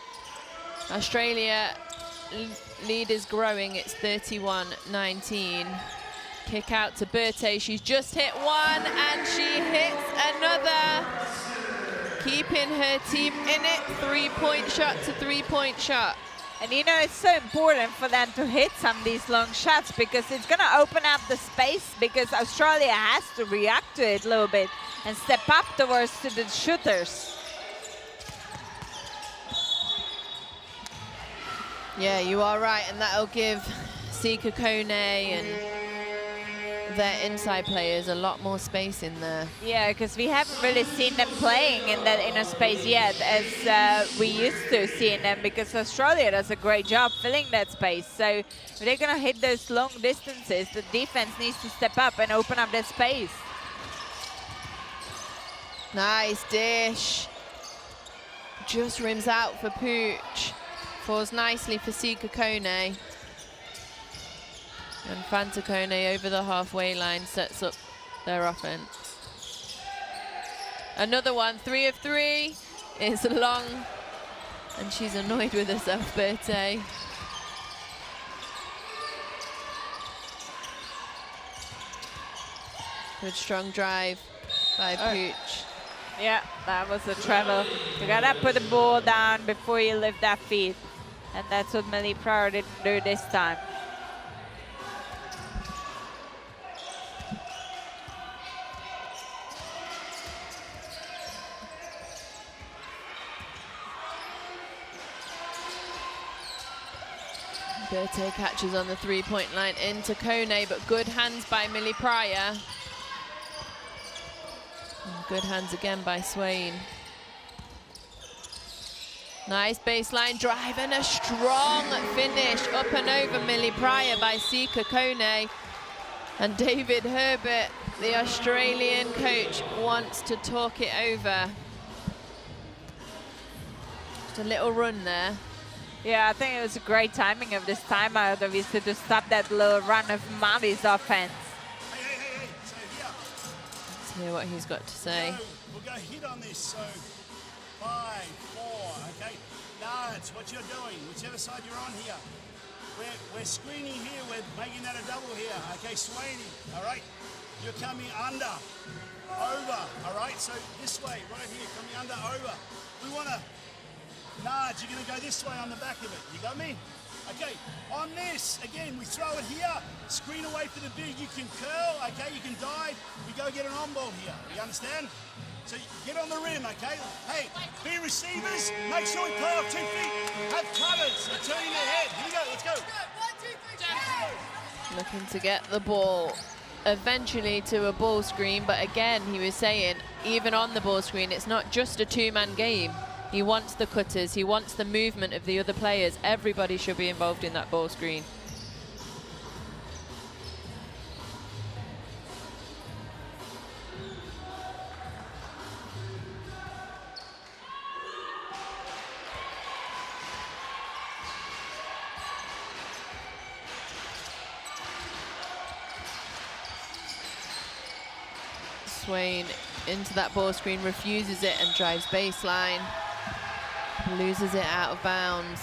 Australia lead is growing. It's 31-19. Kick out to Berthe. She's just hit one and she hits another. Keeping her team in it. 3-point shot to 3-point shot. And you know, it's so important for them to hit some of these long shots, because it's going to open up the space, because Australia has to react to it a little bit and step up towards the shooters. Yeah, you are right, and that'll give Sika Kone and their inside players a lot more space in there. Yeah, because we haven't really seen them playing in that inner space yet, as we used to seeing them, because Australia does a great job filling that space. So if they're going to hit those long distances, the defense needs to step up and open up that space. Nice dish. Just rims out for Pooch. Falls nicely for Sika Kone. And Fanta Kone over the halfway line sets up their offense. Another one, 3 of 3. It's long, and she's annoyed with herself, Berthe. Good strong drive by Pooch. Yeah, that was a travel. You gotta put the ball down before you lift that feet. And that's what Millie Pryor didn't do this time. Berthe catches on the 3-point line into Kone, but good hands by Millie Pryor. And good hands again by Swain. Nice baseline drive and a strong finish up and over Millie Pryor by Sika Kone. And David Herbert, the Australian coach, wants to talk it over. Just a little run there. Yeah, I think it was a great timing of this timeout, obviously, to stop that little run of Mali's offense. Hey. So here. Let's hear what he's got to say. We'll go hit on this. So 5, 4. Okay. Nards, what you're doing, whichever side you're on here. We're screening here. We're making that a double here. Okay, Swaney. All right. You're coming under, over. All right. So this way, right here, coming under, over. We want to. Nards, you're going to go this way on the back of it. You got me? Okay, on this, again, we throw it here, screen away for the big, you can curl, okay, you can dive, we go get an on ball here, you understand? So get on the rim, okay? Hey, be receivers, make sure we play off 2 feet, have cutters, they're turning their head, here we go, let's go. 1, 2, 3, go! Looking to get the ball eventually to a ball screen, but again, he was saying, even on the ball screen, it's not just a two-man game. He wants the cutters, he wants the movement of the other players. Everybody should be involved in that ball screen. Swain into that ball screen, refuses it and drives baseline. Loses it out of bounds.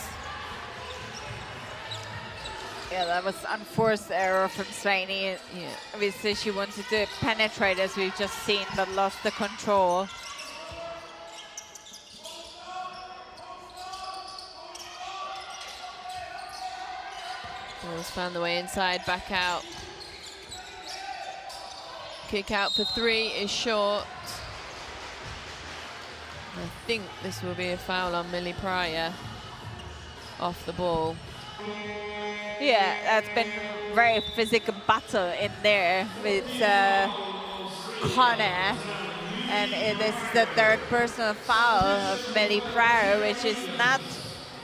Yeah, that was unforced error from Swaney. Yeah. Obviously, she wanted to penetrate, as we've just seen, but lost the control. Ball's found the way inside, back out. Kick out for 3 is short. I think this will be a foul on Millie Pryor off the ball. Yeah, that's been very physical battle in there with Connor. And this is the 3rd personal foul of Millie Pryor, which is not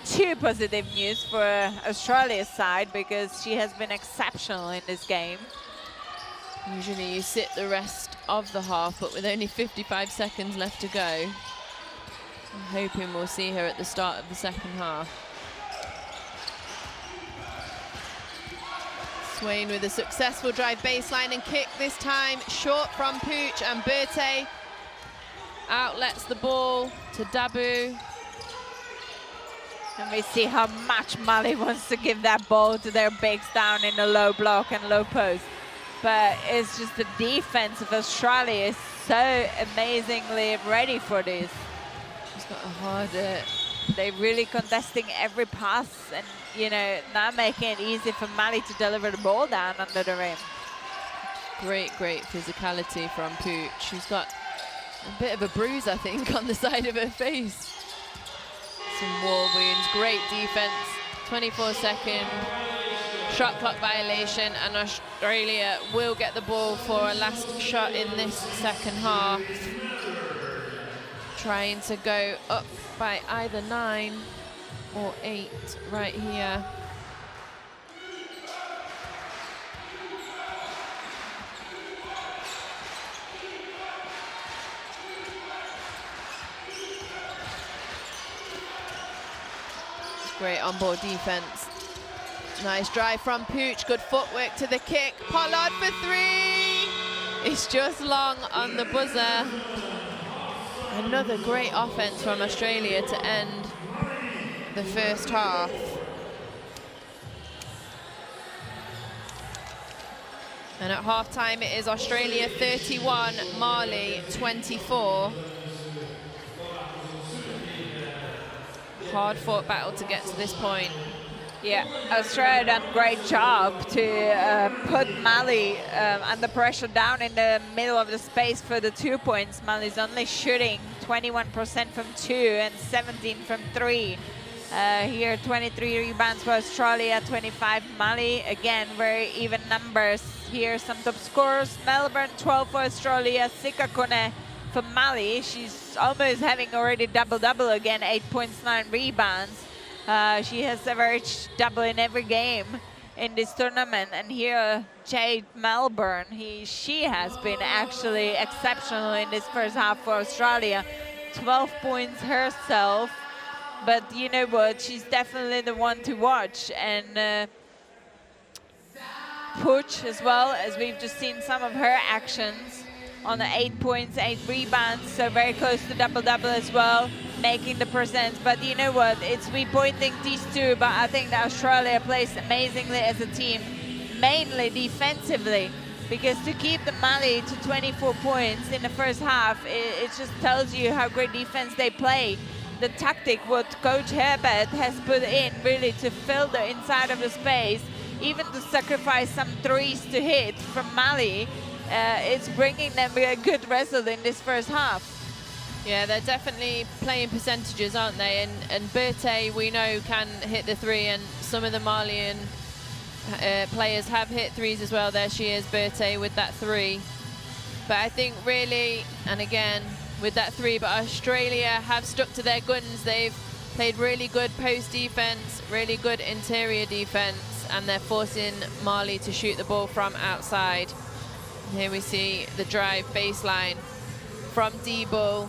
too positive news for Australia's side because she has been exceptional in this game. Usually you sit the rest of the half, but with only 55 seconds left to go, I'm hoping we'll see her at the start of the second half. Swain with a successful drive baseline and kick this time, short from Pooch, and Berthe outlets the ball to Dabu. And we see how much Mali wants to give that ball to their bigs down in the low block and low post. But it's just the defense of Australia is so amazingly ready for this. It's got a hard... They're really contesting every pass and, you know, not making it easy for Mali to deliver the ball down under the rim. Great physicality from Pooch. She's got a bit of a bruise, I think, on the side of her face. Some wall wounds, great defense. 24-second shot clock violation, and Australia will get the ball for a last shot in this second half. Trying to go up by either 9 or 8 right here. Great on-ball defense. Nice drive from Pooch, good footwork to the kick. Pollard for 3. It's just long on the buzzer. Another great offense from Australia to end the first half. And at halftime, it is Australia 31, Mali 24. Hard-fought battle to get to this point. Yeah, Australia done a great job to put Mali under pressure down in the middle of the space for the 2 points. Mali's only shooting 21% from 2 and 17 from 3. Here, 23 rebounds for Australia, 25 Mali. Again, very even numbers. Here, some top scorers. Melbourne, 12 for Australia. Sika Kone for Mali. She's almost having already double-double again, 8 points, 9 rebounds. She has averaged double in every game in this tournament. And here, Jade Melbourne, she has been actually exceptional in this first half for Australia. 12 points herself. but you know what? She's definitely the one to watch. And Puch as well, as we've just seen some of her actions on the 8 points, 8 rebounds, so very close to double-double as well, making the presence. But you know what? We pointing these two, but I think that Australia plays amazingly as a team, mainly defensively, because to keep the Mali to 24 points in the first half, it just tells you how great defense they play. The tactic what Coach Herbert has put in really to fill the inside of the space, even to sacrifice some threes to hit from Mali, it's bringing them a good result in this first half. Yeah, they're definitely playing percentages, aren't they? And Berthe, we know, can hit the three, and some of the Malian players have hit threes as well. There she is, Berthe, with that three. But I think really, and again, with that three, but Australia have stuck to their guns. They've played really good post defense, really good interior defense, and they're forcing Mali to shoot the ball from outside. Here we see the drive baseline from Debo.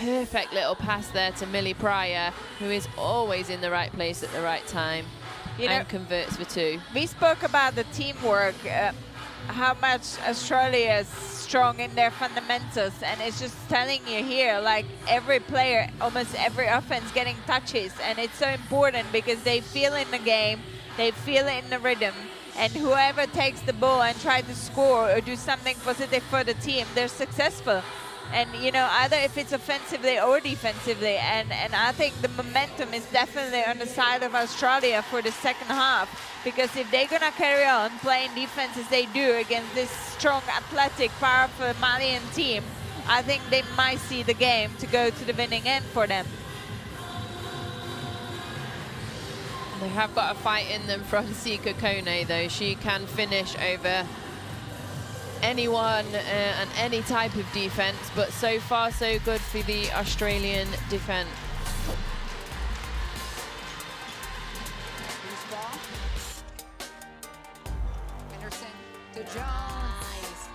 Perfect little pass there to Millie Pryor, who is always in the right place at the right time, and converts for two. We spoke about the teamwork, how much Australia is strong in their fundamentals, and it's just telling you here, like every player, almost every offense getting touches, and it's so important because they feel in the game, they feel it in the rhythm, and whoever takes the ball and tries to score or do something positive for the team, they're successful. And you know, either if it's offensively or defensively, and I think the momentum is definitely on the side of Australia for the second half, because if they're gonna carry on playing defense as they do against this strong, athletic, powerful Malian team, I think they might see the game to go to the winning end for them. They have got a fight in them from Sika Kone, though. She can finish over anyone and any type of defense, but so far so good for the Australian defense. Henderson to Jones.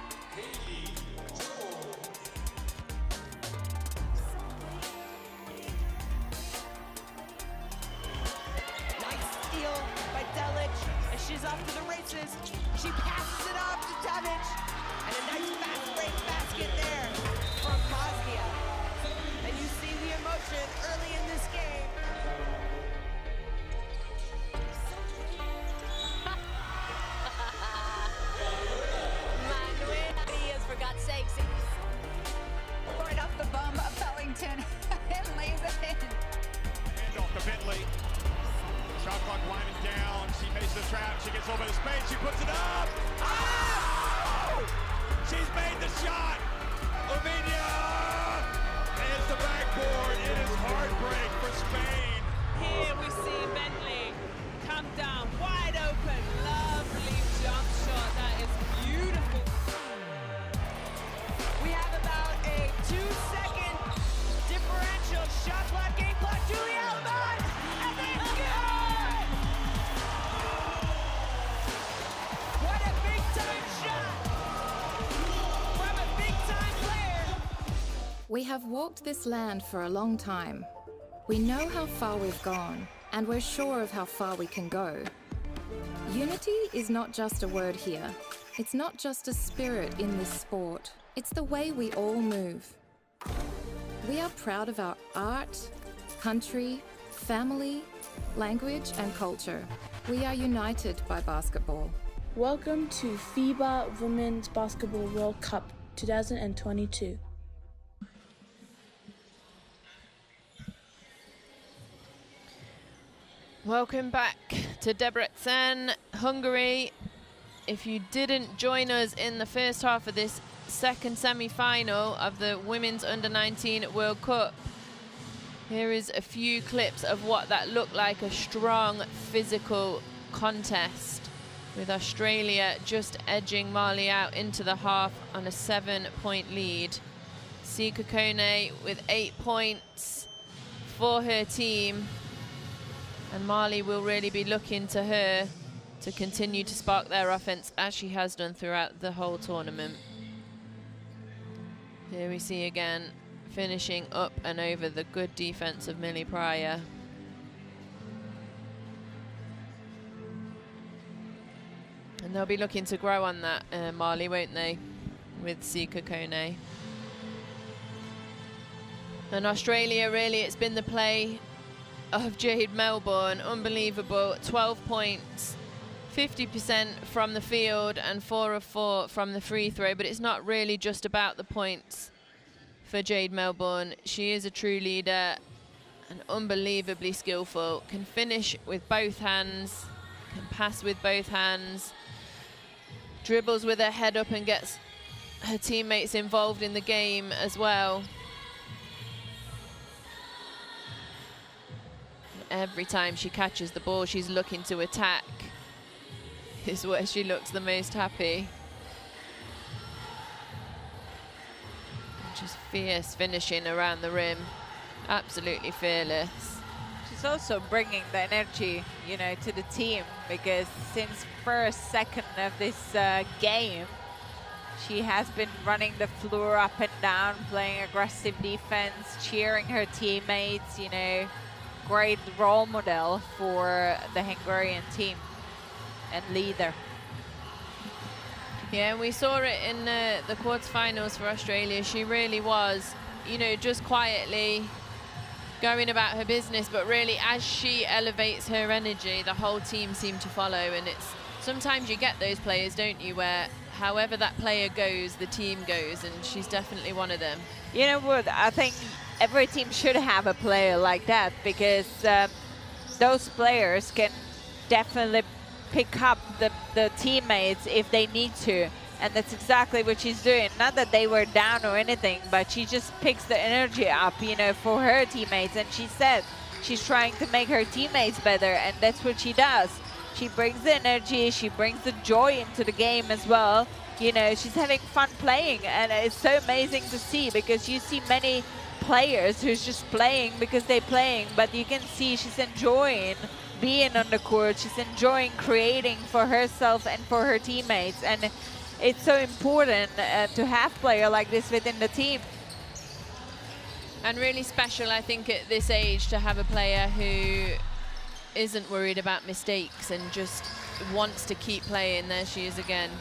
Nice steal by Delic, and she's off to the races. She passes it off to Tevich. And a nice fast break basket there from Bosnia. And you see the emotion early in this game. Manuel, for God's sakes. Right off the bum of Bellington and lays it in. Hand off to Bentley. Shot clock winding down. She makes the trap. She gets over the space. She puts it up. Oh! She's made the shot. Lavinia is the backboard. It is heartbreak for Spain. Here we see Bentley come down wide open. Lovely jump shot. That is beautiful. We have about a 2-second differential. Shot clock, game clock. Julie Alban. And it's good. What a big time shot. We have walked this land for a long time. We know how far we've gone, and we're sure of how far we can go. Unity is not just a word here. It's not just a spirit in this sport. It's the way we all move. We are proud of our art, country, family, language, and culture. We are united by basketball. Welcome to FIBA Women's Basketball World Cup 2022. Welcome back to Debrecen, Hungary. If you didn't join us in the first half of this second semi-final of the Women's Under-19 World Cup, here is a few clips of what that looked like, a strong physical contest, with Australia just edging Mali out into the half on a 7-point lead. Sika Kone with 8 points for her team. And Mali will really be looking to her to continue to spark their offense, as she has done throughout the whole tournament. Here we see again finishing up and over the good defense of Millie Pryor. And they'll be looking to grow on that, Mali, won't they, with Sika Kone. And Australia, really, it's been the play of Jade Melbourne. Unbelievable. 12 points, 50% from the field and 4 of 4 from the free throw. But it's not really just about the points for Jade Melbourne. She is a true leader and unbelievably skillful. Can finish with both hands, can pass with both hands, dribbles with her head up and gets her teammates involved in the game as well. Every time she catches the ball, she's looking to attack. Is where she looks the most happy. Just fierce finishing around the rim. Absolutely fearless. She's also bringing the energy, you know, to the team, because since first second of this game, she has been running the floor up and down, playing aggressive defense, cheering her teammates, you know. Great role model for the Hungarian team and leader. Yeah, we saw it in the quarterfinals for Australia. She really was, you know, just quietly going about her business, but really as she elevates her energy, the whole team seemed to follow. And it's sometimes you get those players, don't you, where however that player goes, the team goes, and she's definitely one of them. You know what, I think every team should have a player like that, because those players can definitely pick up the teammates if they need to. And that's exactly what she's doing. Not that they were down or anything, but she just picks the energy up, you know, for her teammates. And she said she's trying to make her teammates better, and that's what she does. She brings the energy, she brings the joy into the game as well. You know, she's having fun playing, and it's so amazing to see, because you see many players who's just playing because they're playing, but you can see she's enjoying being on the court. She's enjoying creating for herself and for her teammates, and it's so important to have a player like this within the team. And really special, I think, at this age to have a player who isn't worried about mistakes and just wants to keep playing. There she is again.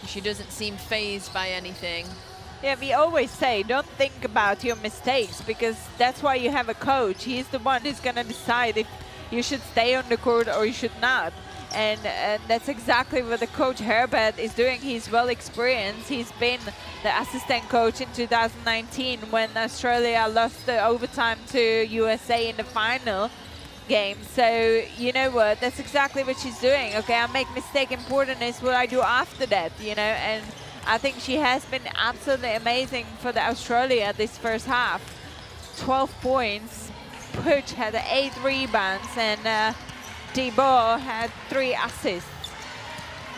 She doesn't seem fazed by anything. Yeah, we always say, don't think about your mistakes, because that's why you have a coach. He's the one who's going to decide if you should stay on the court or you should not. And that's exactly what the coach Herbert is doing. He's well experienced. He's been the assistant coach in 2019 when Australia lost the overtime to USA in the final game. So, you know what, that's exactly what she's doing. Okay, I make mistake, important is what I do after that, you know. And I think she has been absolutely amazing for the Australia this first half. 12 points, Puch had 8 rebounds, and Debo had 3 assists.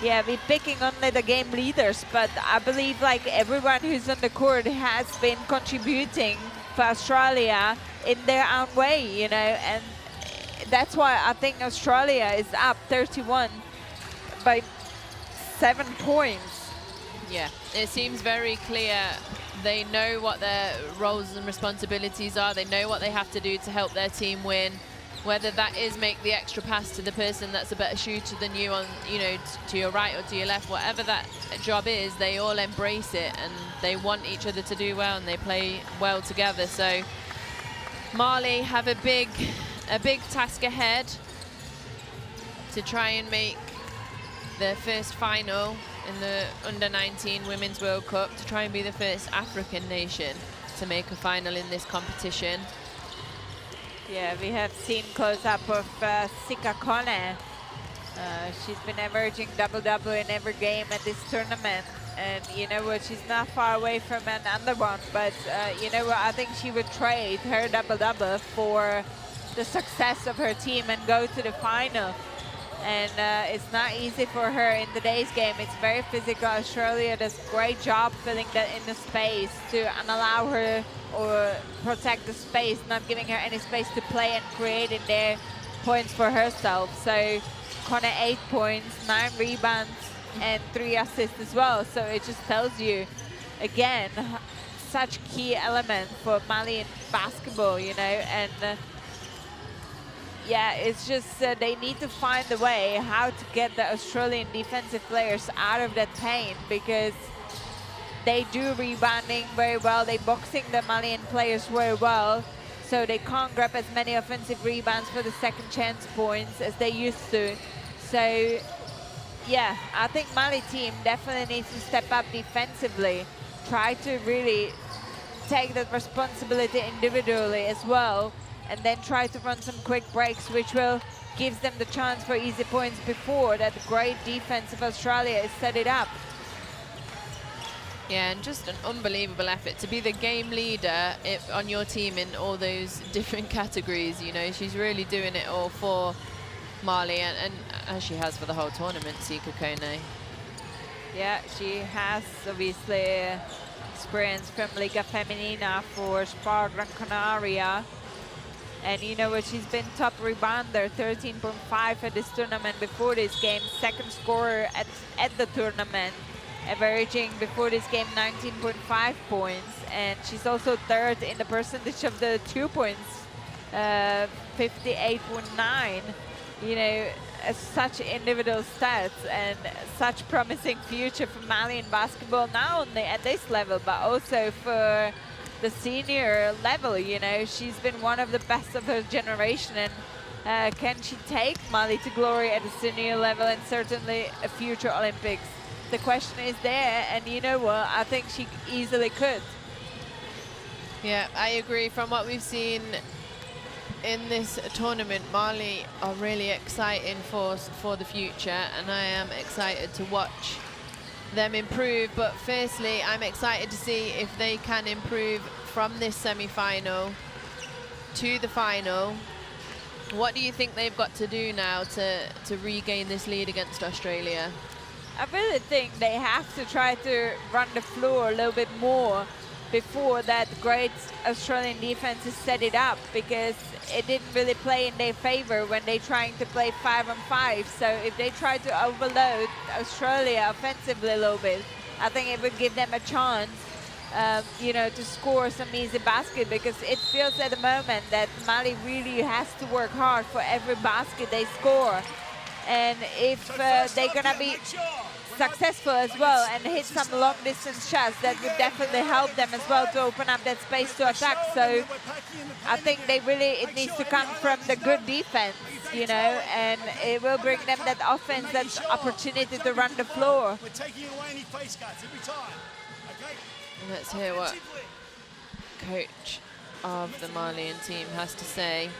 Yeah, we're picking only the game leaders, but I believe like everyone who's on the court has been contributing for Australia in their own way, you know, and that's why I think Australia is up 31 by 7 points. Yeah, it seems very clear. They know what their roles and responsibilities are. They know what they have to do to help their team win. Whether that is make the extra pass to the person that's a better shooter than you on, you know, to your right or to your left, whatever that job is, they all embrace it and they want each other to do well and they play well together. So Mali have a big task ahead to try and make their first final in the Under-19 Women's World Cup, to try and be the first African nation to make a final in this competition. Yeah, we have seen close-up of Sika Kone. She's been averaging double-double in every game at this tournament. And you know what, she's not far away from another one. But you know what, I think she would trade her double-double for the success of her team and go to the final. And it's not easy for her in today's game. It's very physical. Australia does a great job filling that in the space to allow her or protect the space, not giving her any space to play and create in there points for herself. So Kone 8 points, 9 rebounds, and 3 assists as well. So it just tells you, again, such key element for Malian basketball, you know, and yeah, it's just they need to find a way how to get the Australian defensive players out of that paint, because they do rebounding very well, they boxing the Malian players very well, so they can't grab as many offensive rebounds for the second chance points as they used to. So yeah, I think Mali team definitely needs to step up defensively, try to really take that responsibility individually as well, and then try to run some quick breaks, which will gives them the chance for easy points before that great defense of Australia is set it up. Yeah, and just an unbelievable effort to be the game leader on your team in all those different categories. You know, she's really doing it all for Mali, and as she has for the whole tournament, Sika Kone. Yeah, she has obviously experience from Liga Femenina for Spar Gran Canaria. And you know what, she's been top rebounder, 13.5 at this tournament before this game, second scorer at the tournament, averaging before this game 19.5 points. And she's also third in the percentage of the 2 points, 58.9. You know, such individual stats and such promising future for Malian basketball, not only at this level, but also for the senior level. You know, she's been one of the best of her generation, and can she take Mali to glory at the senior level and certainly a future Olympics? The question is there, and you know what, I think she easily could. Yeah, I agree. From what we've seen in this tournament, Mali are really exciting for the future, and I am excited to watch them improve. But firstly, I'm excited to see if they can improve from this semi-final to the final. What do you think they've got to do now to regain this lead against Australia? I really think they have to try to run the floor a little bit more before that great Australian defense is set it up, because it didn't really play in their favor when they're trying to play 5-on-5. So if they try to overload Australia offensively a little bit, I think it would give them a chance, you know, to score some easy basket, because it feels at the moment that Mali really has to work hard for every basket they score. And if they're gonna be successful as well and hit some long distance shots, that would definitely help them as well to open up that space to attack. So I think it needs to come from the good defense, you know, and it will bring them that offense, that opportunity to run the floor. We're taking away any face cuts every time. Okay? Let's hear what coach of the Malian team has to say.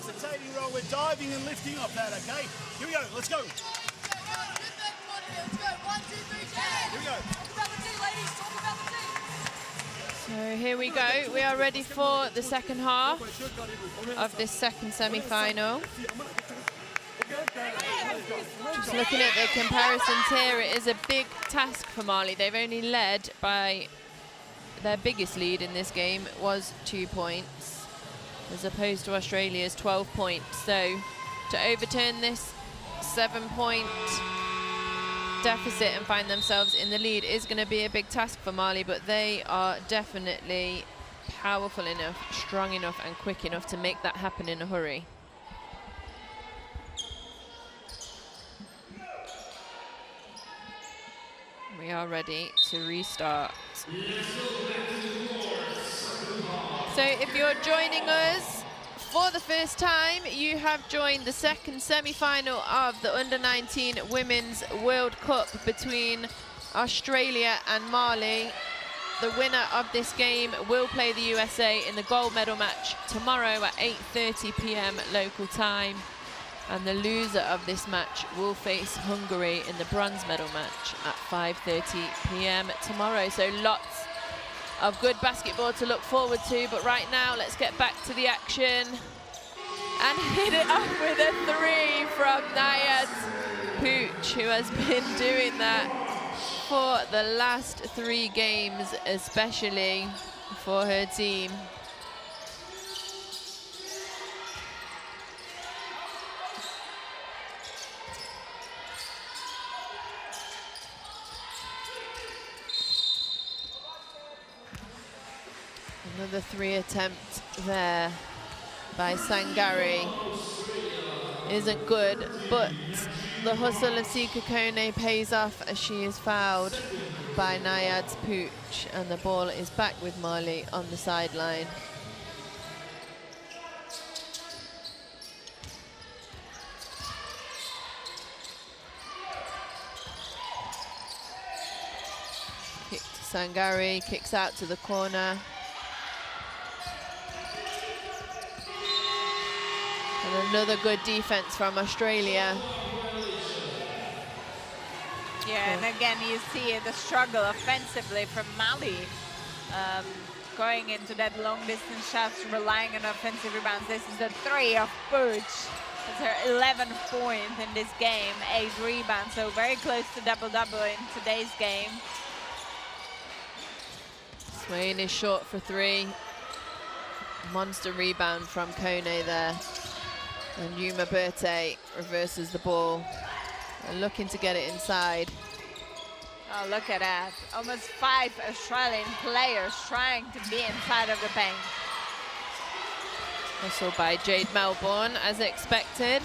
Rotating roll, we're diving and lifting off that, okay? Here we go, let's go. Let's go, 1, 2, 3, Here we go. Talk about the team, ladies, talk about the team. So here we go. We are ready for the second half of this second semi-final. Just looking at the comparisons here, it is a big task for Mali. They've only led by, their biggest lead in this game was 2 points, as opposed to Australia's 12 points. So to overturn this 7-point deficit and find themselves in the lead is going to be a big task for Mali, but they are definitely powerful enough, strong enough and quick enough to make that happen in a hurry. We are ready to restart. So if you're joining us for the first time, you have joined the second semi-final of the Under-19 Women's World Cup between Australia and Mali. The winner of this game will play the USA in the gold medal match tomorrow at 8:30 p.m. local time. And the loser of this match will face Hungary in the bronze medal match at 5:30 p.m. tomorrow. So lots of good basketball to look forward to, but right now let's get back to the action and hit it up with a 3 from Nayad Pooch, who has been doing that for the last 3 games, especially for her team. Another 3 attempt there by Sangari. Isn't good, but the hustle of Sika Kone pays off as she is fouled by Nayad's Pooch, and the ball is back with Mali on the sideline. Kick to Sangari, kicks out to the corner. And another good defense from Australia. Yeah, and again you see the struggle offensively from Mali. Going into that long distance shots, relying on offensive rebounds. This is the 3 of Pooch. It's her 11th point in this game, 8 rebounds, so very close to double-double in today's game. Swain is short for 3. Monster rebound from Kone there. And Yuma Berthe reverses the ball. They're looking to get it inside. Oh, look at that. Almost 5 Australian players trying to be inside of the paint. Hustle by Jade Melbourne, as expected.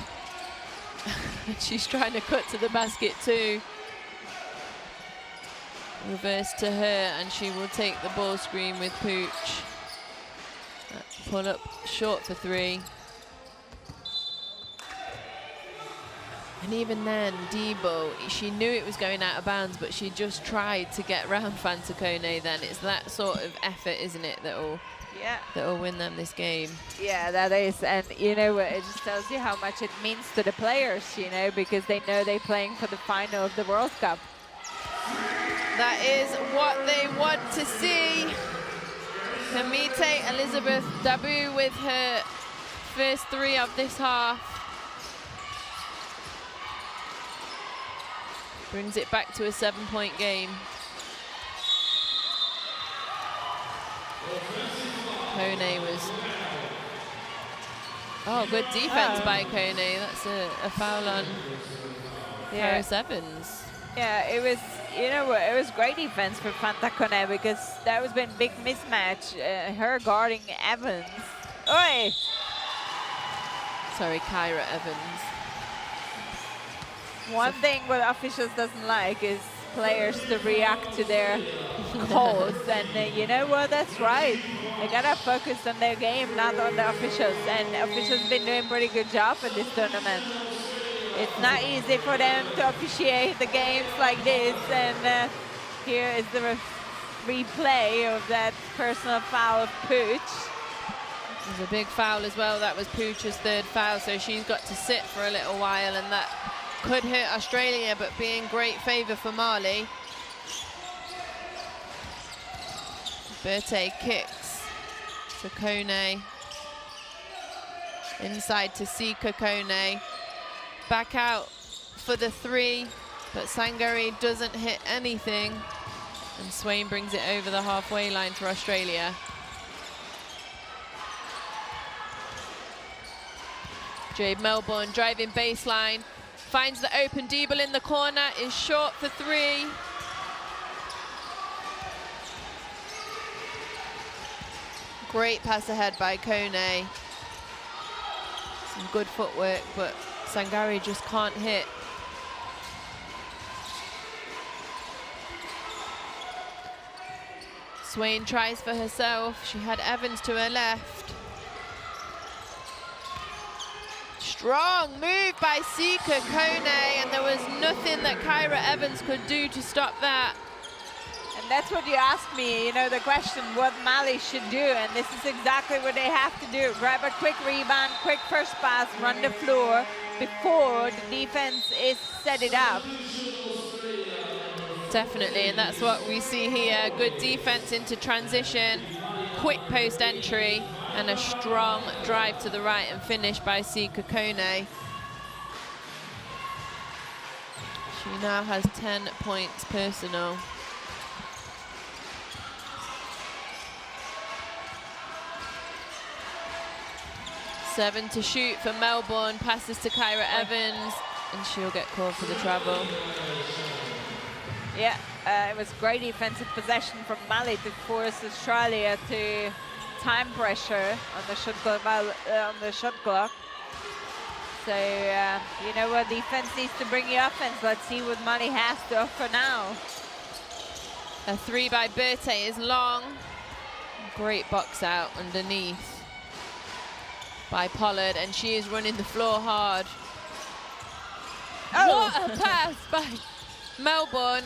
She's trying to cut to the basket too. Reverse to her, and she will take the ball screen with Pooch. Pull up short for 3. And even then, Debo, she knew it was going out of bounds, but she just tried to get round Fanta Kone then. It's that sort of effort, isn't it, that will win them this game. Yeah, that is. And you know what, it just tells you how much it means to the players, you know, because they know they're playing for the final of the World Cup. That is what they want to see. Hamite Elizabeth Dabu with her first 3 of this half. Brings it back to a 7-point game. Kone was... Oh, good defense by Kone. That's a foul on Paris Evans. Yeah, it was, you know what, it was great defense for Fanta Kone because that was been big mismatch. Her guarding Evans. Oi! Sorry, Kyra Evans. One thing what officials doesn't like is players to react to their calls, and you know what, that's right. They gotta focus on their game, not on the officials, and officials been doing a pretty good job in this tournament. It's not easy for them to officiate the games like this, and here is the replay of that personal foul of Pooch. There's a big foul as well. That was Pooch's 3rd foul, so she's got to sit for a little while, and that could hurt Australia, but be in great favour for Mali. Berthe kicks to Kone. Inside to Sika Kone. Back out for the 3, but Sangari doesn't hit anything. And Swain brings it over the halfway line for Australia. Jade Melbourne driving baseline. Finds the open Diebel in the corner, is short for 3. Great pass ahead by Kone. Some good footwork, but Sangari just can't hit. Swain tries for herself. She had Evans to her left. Strong move by Sika Kone, and there was nothing that Kyra Evans could do to stop that. And that's what you asked me, you know, the question what Mali should do, and this is exactly what they have to do. Grab a quick rebound, quick first pass, run the floor before the defense is set it up. Definitely, and that's what we see here. Good defense into transition, quick post entry, and a strong drive to the right and finish by Sika Kone. She now has 10 points personal. Seven to shoot for Melbourne, passes to Kyra Evans, and she'll get called for the travel. Yeah, it was great defensive possession from Mali to force Australia to time pressure on the shot clock. So, you know what, defense needs to bring you offense. Let's see what Mali has to offer now. A three by Berthe is long. Great box out underneath by Pollard, and she is running the floor hard. Oh. What a pass by Melbourne.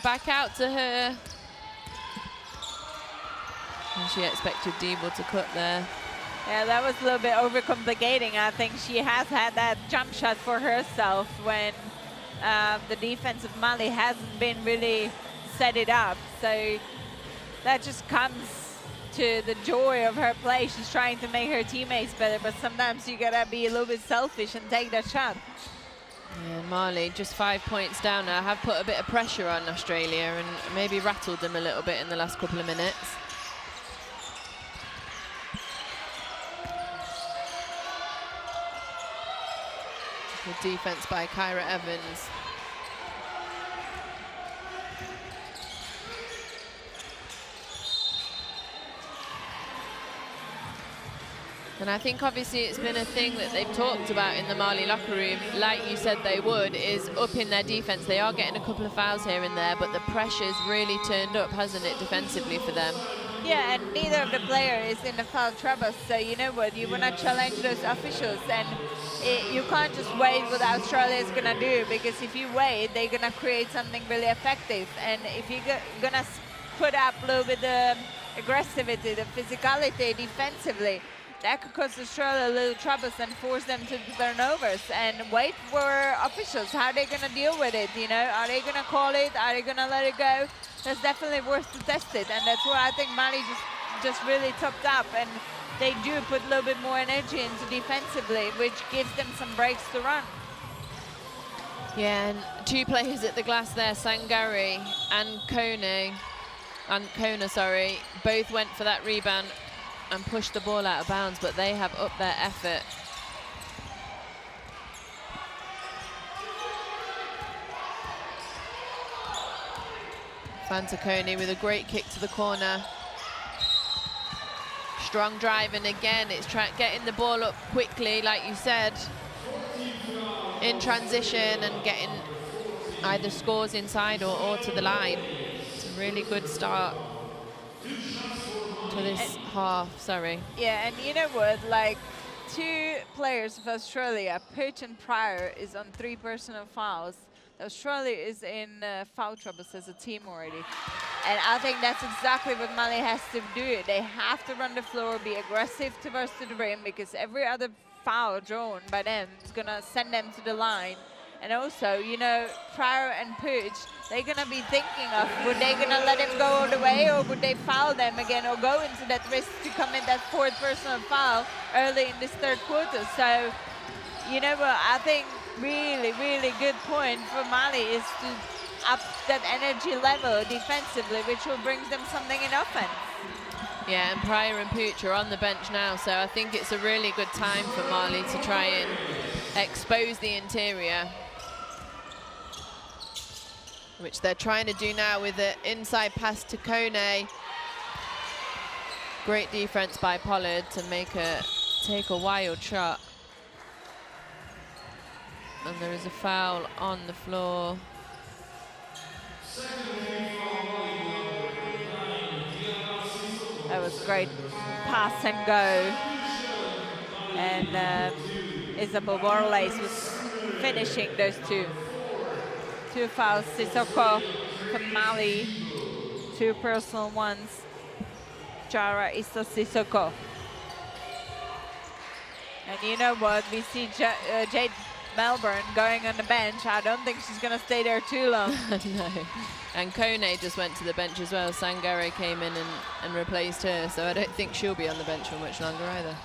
Back out to her. And she expected Diebel to cut there. Yeah, that was a little bit overcomplicating. I think she has had that jump shot for herself when the defense of Mali hasn't been really set it up. So that just comes to the joy of her play. She's trying to make her teammates better, but sometimes you gotta be a little bit selfish and take that shot. Yeah, Mali just 5 points down now. Have put a bit of pressure on Australia and maybe rattled them a little bit in the last couple of minutes. Good defense by Kyra Evans. And I think obviously it's been a thing that they've talked about in the Mali locker room, like you said they would, is upping their defense. They are getting a couple of fouls here and there, but the pressure's really turned up, hasn't it, defensively for them? Yeah, and neither of the players is in the foul trouble, so you know what, you want to challenge those officials, and you can't just wait what Australia is going to do, because if you wait, they're going to create something really effective, and if you're going to put up a little bit of aggressivity, the physicality defensively, that could cause Australia a little troubles and force them to turnovers, and wait for officials. How are they going to deal with it, you know? Are they going to call it? Are they going to let it go? That's definitely worth to test it, and that's where I think Mali just really topped up, and they do put a little bit more energy into defensively, which gives them some breaks to run. Yeah, and two players at the glass there, Sangari and Kona, sorry, both went for that rebound and pushed the ball out of bounds, but they have upped their effort. Fantaconi with a great kick to the corner. Strong drive, and again, it's getting the ball up quickly, like you said, in transition and getting either scores inside or to the line. It's a really good start to this half, sorry. Yeah, and you know what, like, two players of Australia, Pooch and Pryor, is on 3 personal fouls. Australia is in foul troubles as a team already. And I think that's exactly what Mali has to do. They have to run the floor, be aggressive towards the rim, because every other foul drawn by them is going to send them to the line. And also, you know, Pryor and Pooch, they're going to be thinking of, would they going to let him go all the way, or would they foul them again, or go into that risk to commit that 4th personal foul early in this 3rd quarter. So, you know what, I think really, really good point for Mali is to up that energy level defensively, which will bring them something in offense. Yeah, and Pryor and Pooch are on the bench now, so I think it's a really good time for Mali to try and expose the interior, which they're trying to do now with the inside pass to Kone. Great defense by Pollard to take a wild shot. And there is a foul on the floor. That was great pass and go. And Isabel Borlace was finishing those two. 2 fouls, Sissoko from Mali, 2 personal ones, Jara Issa Sissoko. And you know what, we see Jade Melbourne going on the bench. I don't think she's going to stay there too long. No. And Kone just went to the bench as well. Sangare came in and replaced her, so I don't think she'll be on the bench for much longer either.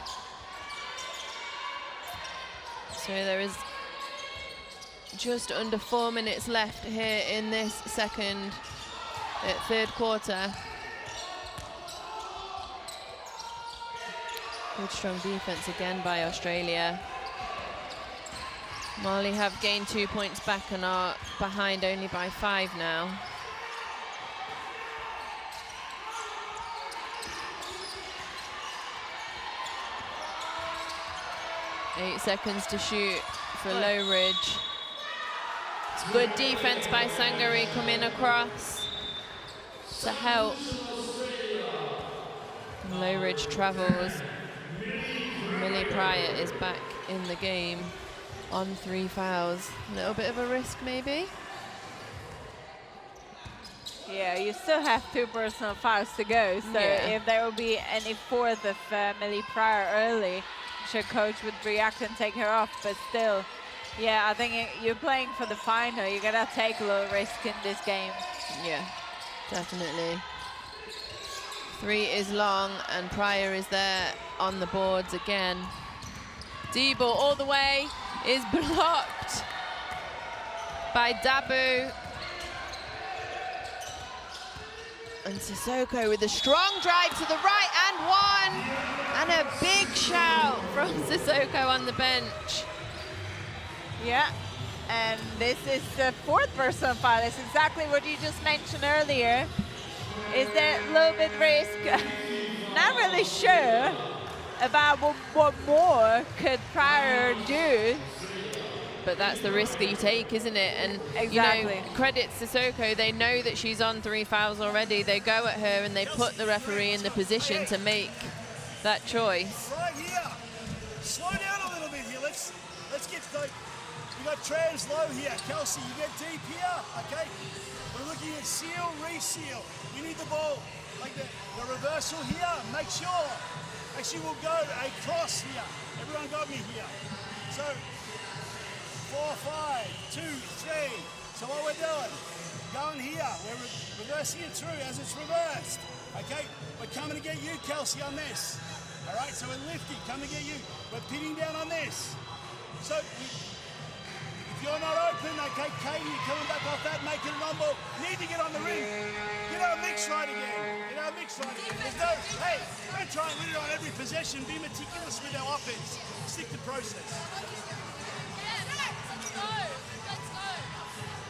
So there is just under 4 minutes left here in this third quarter. Good strong defense again by Australia. Mali have gained 2 points back and are behind only by 5 now. Eight seconds to shoot for Low Ridge. It's good defense by Sangari coming across to help. Low Ridge travels. Millie Pryor is back in the game on 3 fouls. A little bit of a risk maybe. Yeah, you still have 2 personal fouls to go, so if there will be any fourth of Millie Pryor early, your coach would react and take her off, but still, yeah, I think you're playing for the final. You gotta take a little risk in this game. Yeah, definitely. 3 is long, and Pryor is there on the boards again. D-ball all the way is blocked by Dabu. And Sissoko with a strong drive to the right and one. And a big shout from Sissoko on the bench. Yeah, and this is the 4th personal foul. That's exactly what you just mentioned earlier. Is there a little bit risk? Not really sure about what more could Pryor do. But that's the risk that you take, isn't it? And exactly. You know, credit Sissoko, they know that she's on 3 fouls already. They go at her and they put the referee in the position to make that choice. Right here. Slow down a little bit here. Let's get the, we got trans low here. Kelsey, you get deep here, okay? We're looking at seal, reseal. We need the ball, like the reversal here. Make sure. Actually, we'll go a cross here. Everyone got me here. So, 4, 5, 2, 3. So what we're doing, going here, we're reversing it through as it's reversed. Okay, we're coming to get you, Kelsey, on this. All right, so we're lifting, coming to get you. We're pinning down on this. So if you're not open, okay, Katie, you're coming back off that, making it on ball. Need to get on the ring. Get our mix right again. Get our mix right again. There's no, hey, don't try and win it on every possession. Be meticulous with our offense. Stick to process.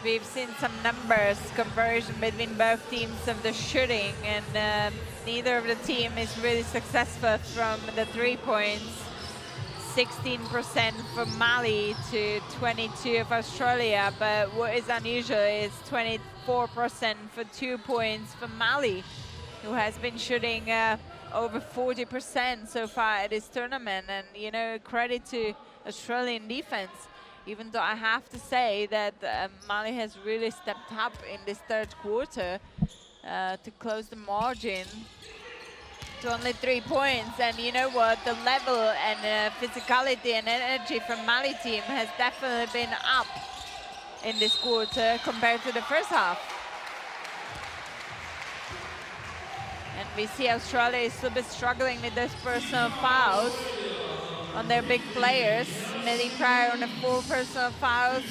We've seen some numbers, conversion between both teams of the shooting, and neither of the team is really successful from the 3 points. 16% for Mali to 22 of Australia, but what is unusual is 24% for 2 points for Mali, who has been shooting over 40% so far at this tournament. And, you know, credit to Australian defense. Even though I have to say that Mali has really stepped up in this 3rd quarter to close the margin to only 3 points. And you know what? The level and physicality and energy from Mali team has definitely been up in this quarter compared to the first half. And we see Australia is a bit struggling with those personal fouls on their big players. Millie Pryor on the 4 personal fouls.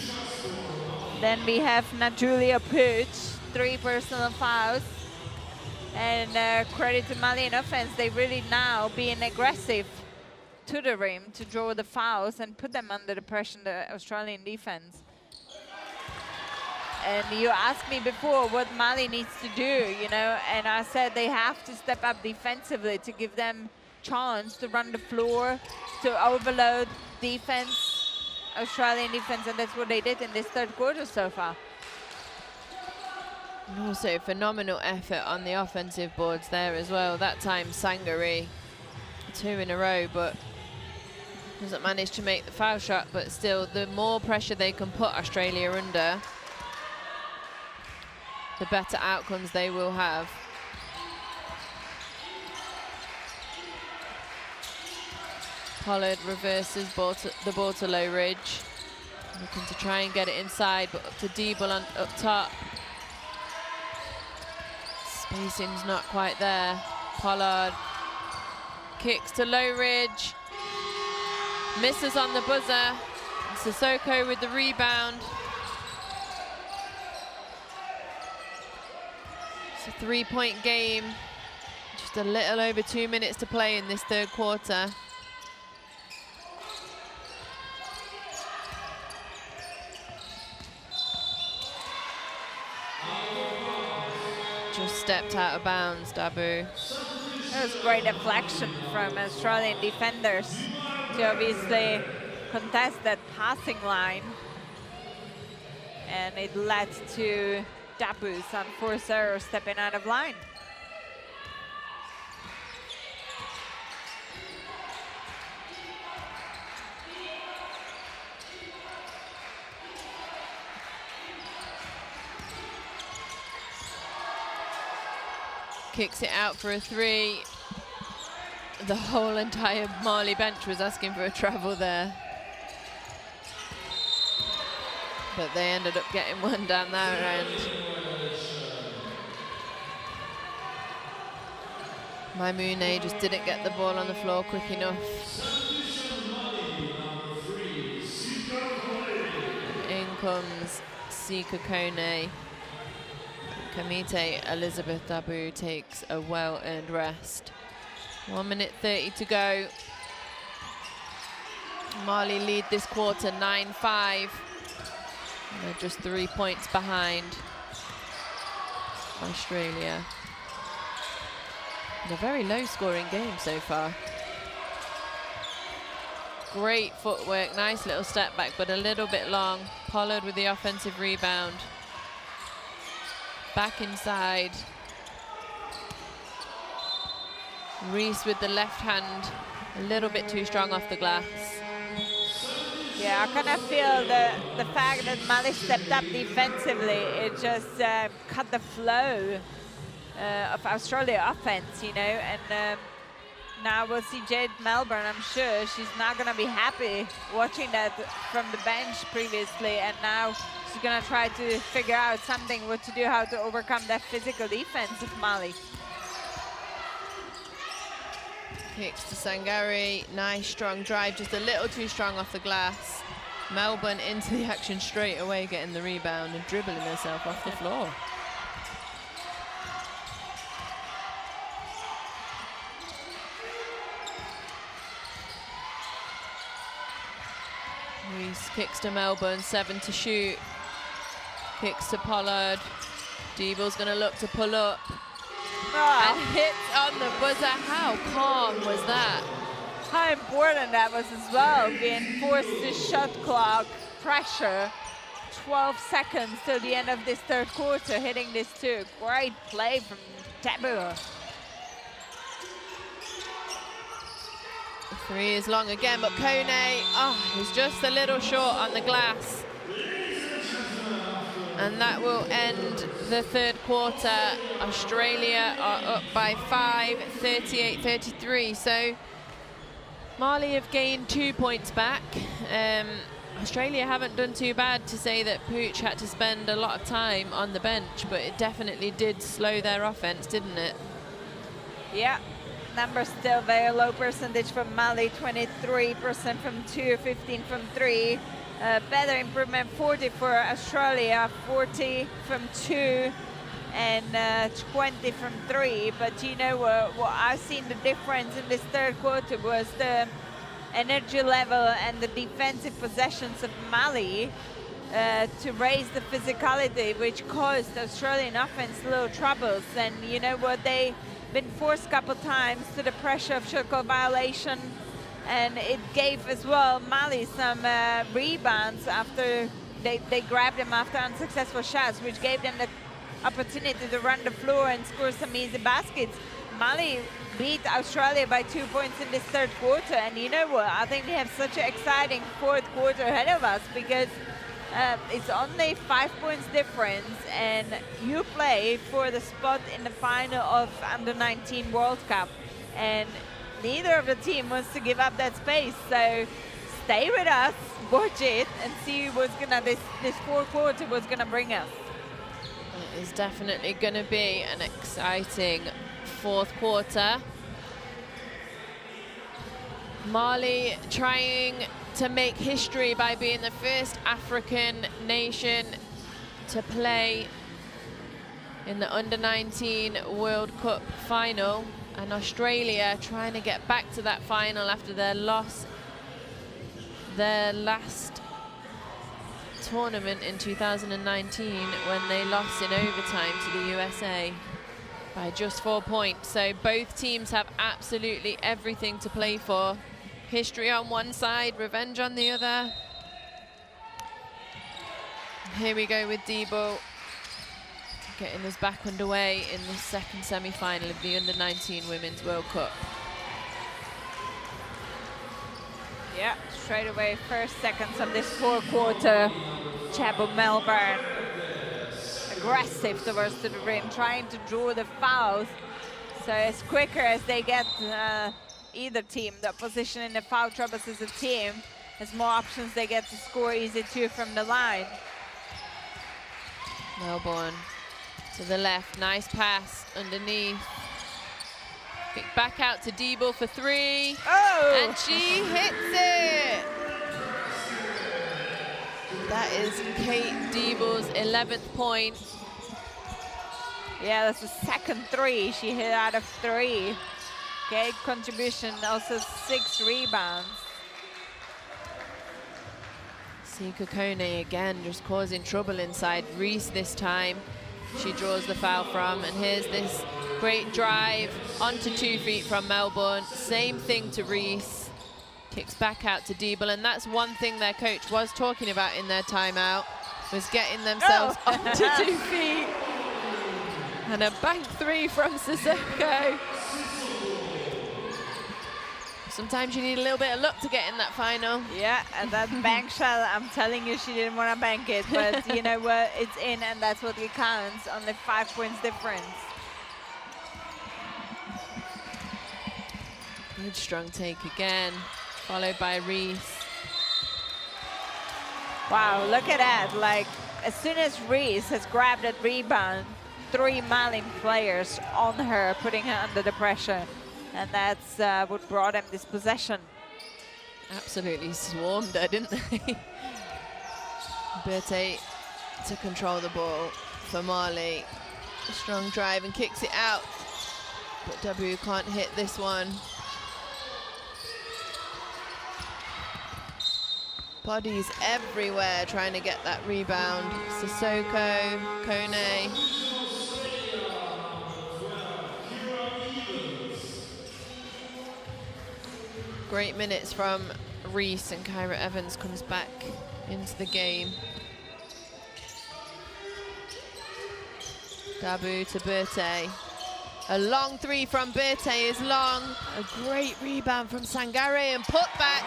Then we have Najulia Puig, 3 personal fouls. And credit to Mali in offense, they really now being aggressive to the rim to draw the fouls and put them under the pressure, the Australian defense. And you asked me before what Mali needs to do, you know, and I said they have to step up defensively to give them chance to run the floor, to overload defense, Australian defense, and that's what they did in this 3rd quarter so far. And also phenomenal effort on the offensive boards there as well. That time Sangari, 2 in a row, but doesn't manage to make the foul shot. But still, the more pressure they can put Australia under, the better outcomes they will have. Pollard reverses the ball to Low Ridge. Looking to try and get it inside, but up to Diebel up top. Spacing's not quite there. Pollard kicks to Low Ridge. Misses on the buzzer. Sissoko with the rebound. It's a 3-point game. Just a little over 2 minutes to play in this third quarter. Just stepped out of bounds, Dabu. That was great deflection from Australian defenders to obviously contest that passing line. And it led to Dabu's unforced error stepping out of line. Kicks it out for a 3. The whole entire Mali bench was asking for a travel there. But they ended up getting one down their end. Maimoune just didn't get the ball on the floor quick enough. And in comes Sika Kone. Kamite Elizabeth Dabu takes a well-earned rest. 1 minute 30 to go. Mali lead this quarter 9-5. They're just 3 points behind Australia. And a very low-scoring game so far. Great footwork, nice little step back, but a little bit long. Pollard with the offensive rebound. Back inside. Reese with the left hand, a little bit too strong off the glass. Yeah, I kind of feel the fact that Mali stepped up defensively, it just cut the flow of Australia offense, you know, and now we'll see Jade Melbourne. I'm sure she's not going to be happy watching that from the bench previously, and now she's going to try to figure out something, what to do, how to overcome that physical defense of Mali. Kicks to Sangari, nice strong drive, just a little too strong off the glass. Melbourne into the action straight away, getting the rebound and dribbling herself off the floor. Reese kicks to Melbourne, 7 to shoot. Kicks to Pollard. Deeble's gonna look to pull up. And hits on the buzzer. How calm was that? How important that was as well, being forced to shot clock pressure. 12 seconds till the end of this third quarter, hitting this too. Great play from Dabu. 3 is long again, but Kone, is just a little short on the glass. And that will end the third quarter. Australia are up by 5, 38-33. So Mali have gained 2 points back. Australia haven't done too bad, to say that Pooch had to spend a lot of time on the bench, but it definitely did slow their offense, didn't it? Yeah, numbers still very low percentage from Mali, 23% from 2, 15 from 3. Better improvement, 40 for Australia, 40 from 2 and 20 from 3. But you know what I've seen the difference in this third quarter was the energy level and the defensive possessions of Mali to raise the physicality, which caused Australian offense little troubles. And you know what, they've been forced a couple times to the pressure of shot clock violation. And it gave as well Mali some rebounds after they grabbed them after unsuccessful shots, which gave them the opportunity to run the floor and score some easy baskets. Mali beat Australia by 2 points in this third quarter, and you know what? I think we have such an exciting fourth quarter ahead of us, because it's only 5 points difference, and you play for the spot in the final of Under-19 World Cup. And neither of the team wants to give up that space, so stay with us, watch it, and see what's gonna this fourth quarter was gonna bring us. It is definitely gonna be an exciting fourth quarter. Mali trying to make history by being the first African nation to play in the Under-19 World Cup final, and Australia trying to get back to that final after their loss, their last tournament in 2019 when they lost in overtime to the USA by just 4 points. So both teams have absolutely everything to play for. History on one side, revenge on the other. Here we go with Debo getting us back underway in the second semi-final of the Under-19 Women's World Cup. Yeah, straight away, first seconds of this fourth quarter. Chapel Melbourne aggressive towards the rim, trying to draw the fouls. So as quicker as they get either team, the opposition in the foul troubles as a team, as more options they get to score easy too from the line. Melbourne to the left, nice pass underneath. Kick back out to Debo for three. Oh! And she hits it! That is Kate Debo's 11th point. Yeah, that's the second three she hit out of 3. Great contribution, also 6 rebounds. Sika Kone again just causing trouble inside. Reese this time she draws the foul from, and here's this great drive onto 2 feet from Melbourne. Same thing to Reese. Kicks back out to Diebel, and that's one thing their coach was talking about in their timeout, was getting themselves onto 2 feet. And a bank 3 from Sissoko. Sometimes you need a little bit of luck to get in that final. Yeah, and that bank shot, I'm telling you, she didn't want to bank it, but you know what, it's in, and that's what it counts, only 5 points difference. Good strong take again, followed by Reese. Wow, look at that, like, as soon as Reese has grabbed that rebound, 3 Malin players on her, putting her under the pressure. And that's what brought them this possession. Absolutely swarmed her, didn't they? Berthe to control the ball for Mali. A strong drive and kicks it out. But W can't hit this one. Bodies everywhere trying to get that rebound. Sissoko, Kone. Great minutes from Reese, and Kyra Evans comes back into the game. Dabu to Berthe. A long 3 from Berthe is long. A great rebound from Sangare and put back.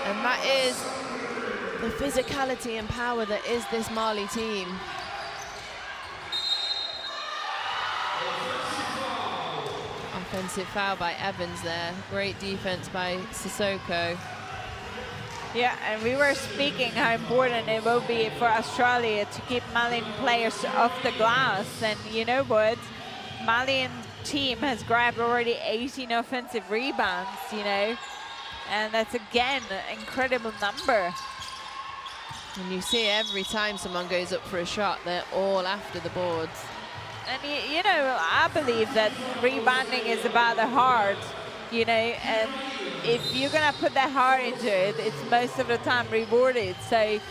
And that is the physicality and power that is this Mali team. Offensive foul by Evans there. Great defense by Sissoko. Yeah, and we were speaking how important it will be for Australia to keep Malian players off the glass. And you know what? Malian team has grabbed already 18 offensive rebounds, you know. And that's, again, an incredible number. And you see every time someone goes up for a shot, they're all after the boards. And you know, I believe that rebounding is about the heart, you know, and if you're gonna put that heart into it, it's most of the time rewarded. So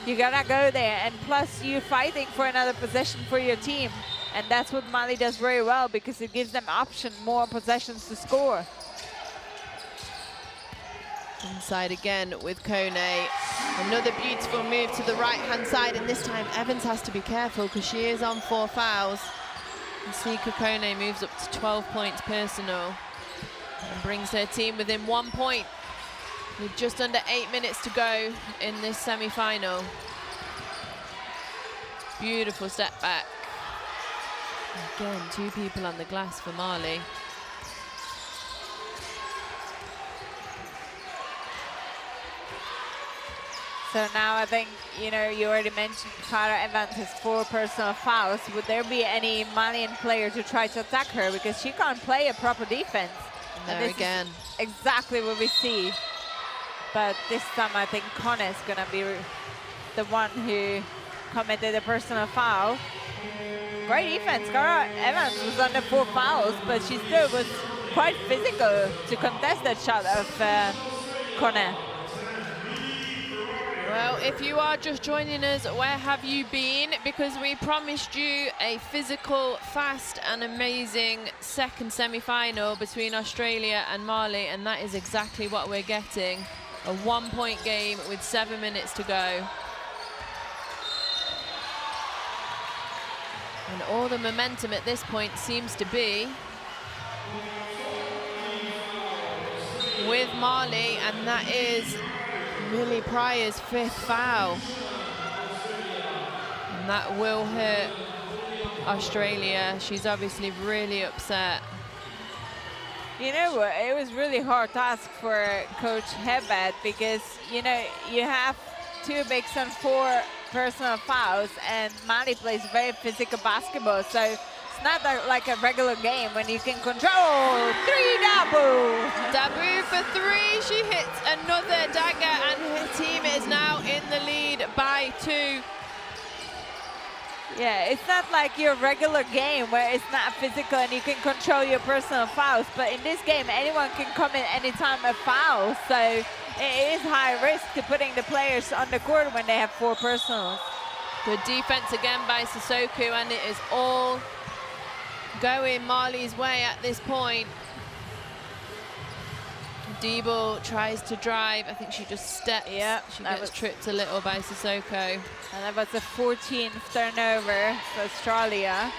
you gotta go there, and plus you're fighting for another possession for your team, and that's what Mali does very well, because it gives them option, more possessions to score. Inside again with Kone. Another beautiful move to the right-hand side, and this time Evans has to be careful because she is on 4 fouls. And Sika Kone moves up to 12 points personal and brings her team within 1 point with just under 8 minutes to go in this semi-final. Beautiful step back. Again, 2 people on the glass for Mali. So now I think, you know, you already mentioned Kyra Evans has 4 personal fouls. Would there be any Malian player to try to attack her? Because she can't play a proper defense. And there again. Exactly what we see. But this time I think Kone is going to be the one who committed a personal foul. great defense. Cara Evans was under 4 fouls, but she still was quite physical to contest that shot of Kone. Well, if you are just joining us, where have you been? Because we promised you a physical, fast and amazing second semi-final between Australia and Mali, and that is exactly what we're getting. A 1-point game with 7 minutes to go. And all the momentum at this point seems to be with Mali, and that is Millie Pryor's 5th foul. And that will hurt Australia. She's obviously really upset. You know what, it was really hard task for Coach Hebert because, you know, you have 2 bigs and 4 personal fouls, and Mali plays very physical basketball, so it's not like a regular game when you can control. 3 Dabu! Dabu for 3, she hits another dagger, and her team is now in the lead by 2. Yeah, it's not like your regular game where it's not physical and you can control your personal fouls, but in this game anyone can come in anytime a foul, so it is high risk to putting the players on the court when they have 4 personals. Good defense again by Sissoko, and it is all going Mali's way at this point. Debo tries to drive. I think she just steps. Yeah, she gets tripped a little by Sissoko. And that was a 14th turnover for Australia.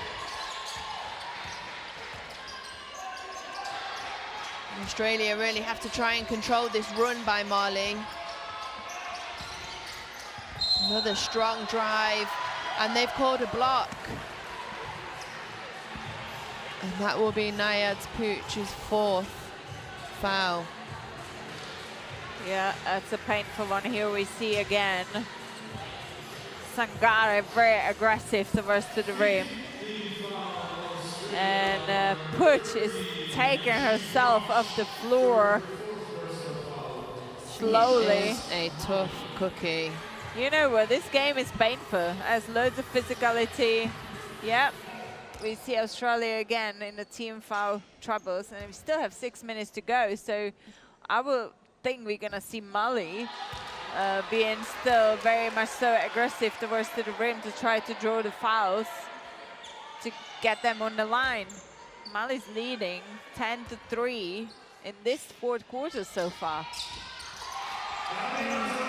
Australia really have to try and control this run by Mali. Another strong drive, and they've called a block. And that will be Nayad's Pooch's 4th foul. Yeah, that's a painful one. Here we see again Sangare very aggressive towards to the rim. And Pooch is taking herself off the floor slowly. She is a tough cookie. You know what, this game is painful. Has loads of physicality. Yep. We see Australia again in the team foul troubles, and we still have 6 minutes to go, so I will think we're gonna see Mali being still very much so aggressive towards to the rim to try to draw the fouls to get them on the line. Mali's leading 10-3 in this 4th quarter so far.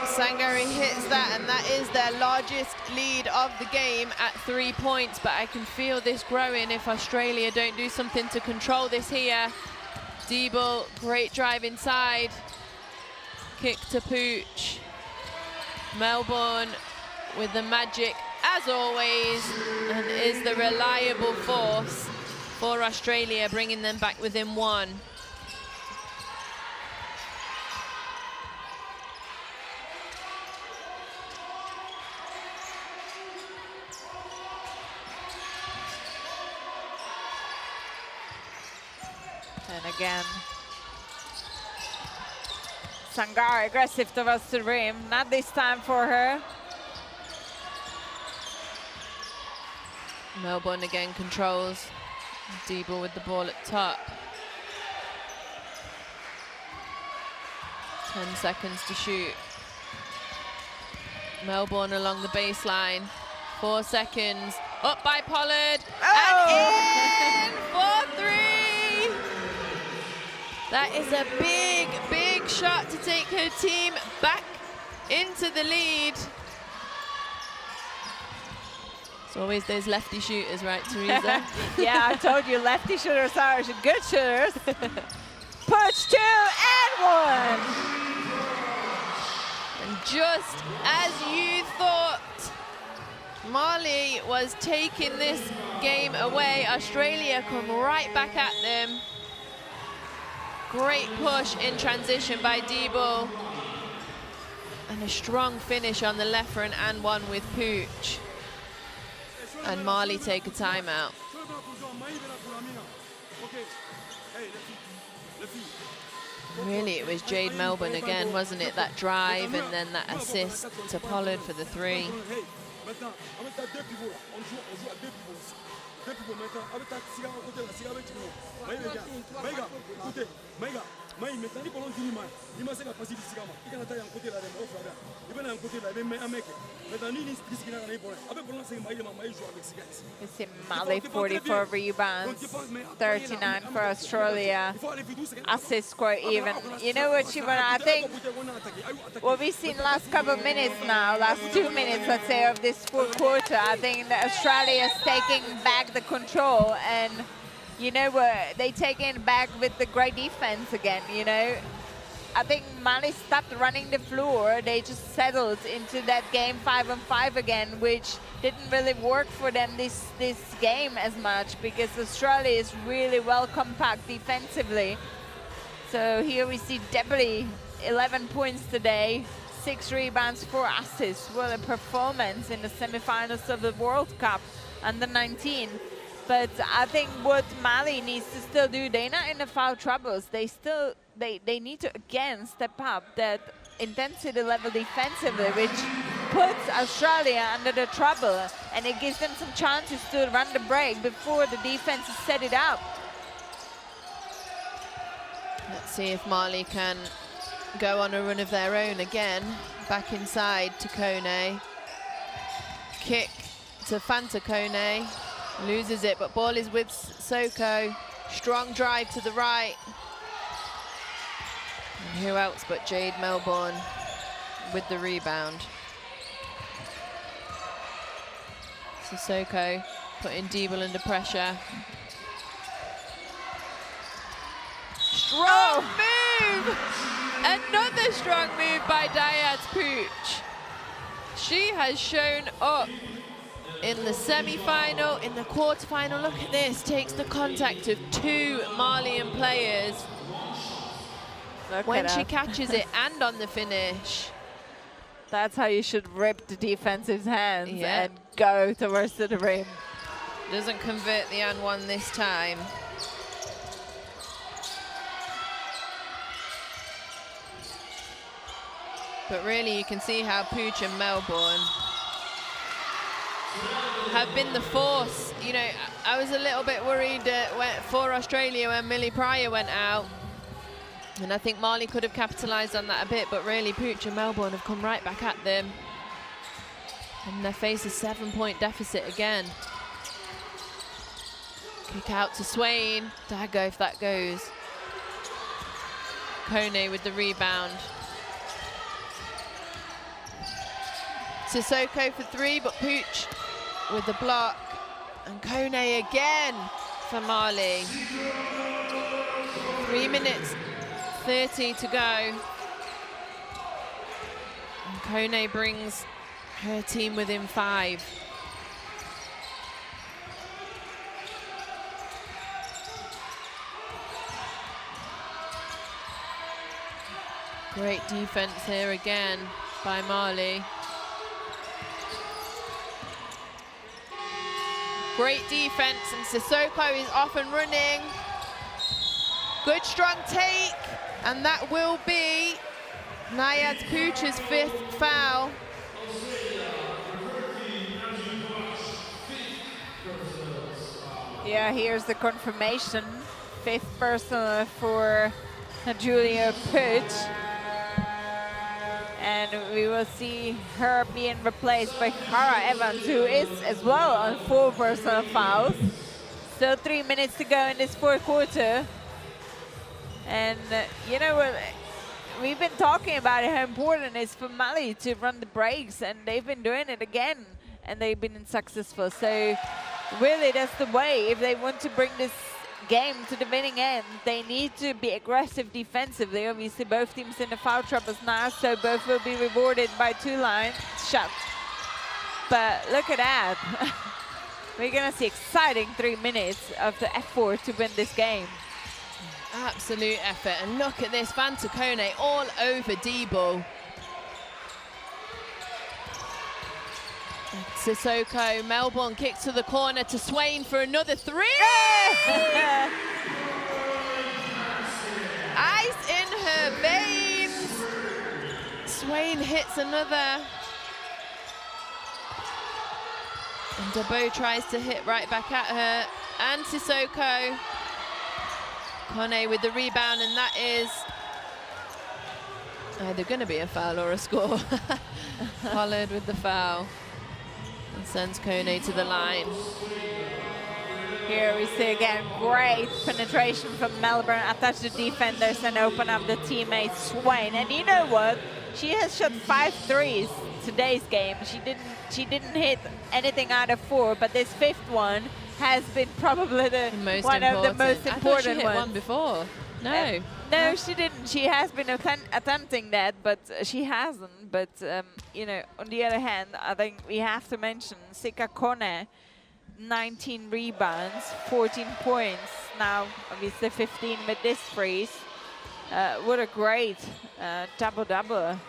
Sangare hits that, and that is their largest lead of the game at 3 points, but I can feel this growing if Australia don't do something to control this here. Deeble, great drive inside. Kick to Pooch. Melbourne with the magic as always, and is the reliable force for Australia, bringing them back within 1. And again, Sangare aggressive towards the rim. Not this time for her. Melbourne again controls. Deeble with the ball at top. 10 seconds to shoot. Melbourne along the baseline. 4 seconds. Up by Pollard. And in for 3. That is a big, big shot to take her team back into the lead. It's always those lefty shooters, right, Teresa? Yeah, I told you, lefty shooters are good shooters. Push 2 and 1. And just as you thought Mali was taking this game away, Australia come right back at them. Great push in transition by Deeble. And a strong finish on the left for an and 1 with Pooch. And Mali take a timeout. Really, it was Jade Melbourne again, wasn't it? That drive and then that assist to Pollard for the 3. Maintenant, avec ta 2 pivots là, on joue à 2 pivots aussi. 2 pivots maintenant, avec ta Siga à côté là, Siga avec Timo. Maïga, écoutez, Maïga, maintenant, il parle d'Inima. Il m'a dit que passer du Siga, il can attaquer un côté là, il va à un côté là, il met un mec. Maintenant, il est Siga dans les ballons. Avec ballon, c'est Maïga, Maïga joue avec Siga. We see Mali 44 rebounds, 39 for Australia. Assist score even. You know what, Shivana, I think what we've seen last couple of minutes now, last 2 minutes, let's say, of this fourth quarter, I think that Australia is taking back the control, and you know what, they take it back with the great defense again, you know. I think Mali stopped running the floor. They just settled into that game 5-on-5 again, which didn't really work for them this game as much, because Australia is really well compact defensively. So here we see Debris, 11 points today, 6 rebounds, 4 assists. What a performance in the semifinals of the World Cup under 19. But I think what Mali needs to still do, they're not in the foul troubles. They need to again step up that intensity level defensively, which puts Australia under the trouble, and it gives them some chances to run the break before the defense has set it up. Let's see if Mali can go on a run of their own again. Back inside to Kone. Kick to Fanta Kone. Loses it, but ball is with Soko. Strong drive to the right. And who else but Jade Melbourne with the rebound. Sissoko putting Diebel under pressure. Strong move! Another strong move by Diaz Pooch. She has shown up in the semi-final, in the quarter-final. Look at this, takes the contact of 2 Malian players. When she catches it and on the finish. That's how you should rip the defensive's hands and go towards the rim. Doesn't convert the and one this time. But really, you can see how Pooch and Melbourne have been the force. You know, I was a little bit worried for Australia when Millie Pryor went out. And I think Mali could have capitalised on that a bit, but really Pooch and Melbourne have come right back at them. And they face a 7-point deficit again. Kick out to Swain. Dagger if that goes. Kone with the rebound. Sissoko for 3, but Pooch with the block. And Kone again for Mali. 3 minutes 30 to go. And Kone brings her team within 5. Great defense here again by Mali. Great defense, and Sissoko is off and running. Good strong take, and that will be Nayaz Pooch's 5th foul. Yeah, here's the confirmation. 5th personal for Julia Pooch. And we will see her being replaced by Cara Evans, who is as well on 4 personal fouls. Still 3 minutes to go in this 4th quarter. And you know what, we've been talking about how important it is for Mali to run the breaks, and they've been doing it again, and they've been successful. So really, that's the way. If they want to bring this game to the winning end, they need to be aggressive defensively. Obviously, both teams in the foul troubles now, so both will be rewarded by 2 line shots. But look at that. We're gonna see exciting 3 minutes of the effort to win this game. Absolute effort, and look at this, Fanta Kone all over Diebel. Sissoko, Melbourne kicks to the corner to Swain for another 3. Ice in Swain hits another. And Dabo tries to hit right back at her. And Sissoko. Kone with the rebound, and that is either going to be a foul or a score. Pollard with the foul. And sends Kone to the line. Here we see again great penetration from Melbourne, attach the defenders and open up the teammate Swain. And you know what? She has shot 5 threes today's game. She didn't hit anything out of 4, but this 5th one has been probably one of the most important I thought she hit ones. one before. No. No, she didn't. She has been attempting that, but she hasn't. But, you know, on the other hand, I think we have to mention Sika Kone, 19 rebounds, 14 points. Now, obviously 15 with this freeze. What a great double-double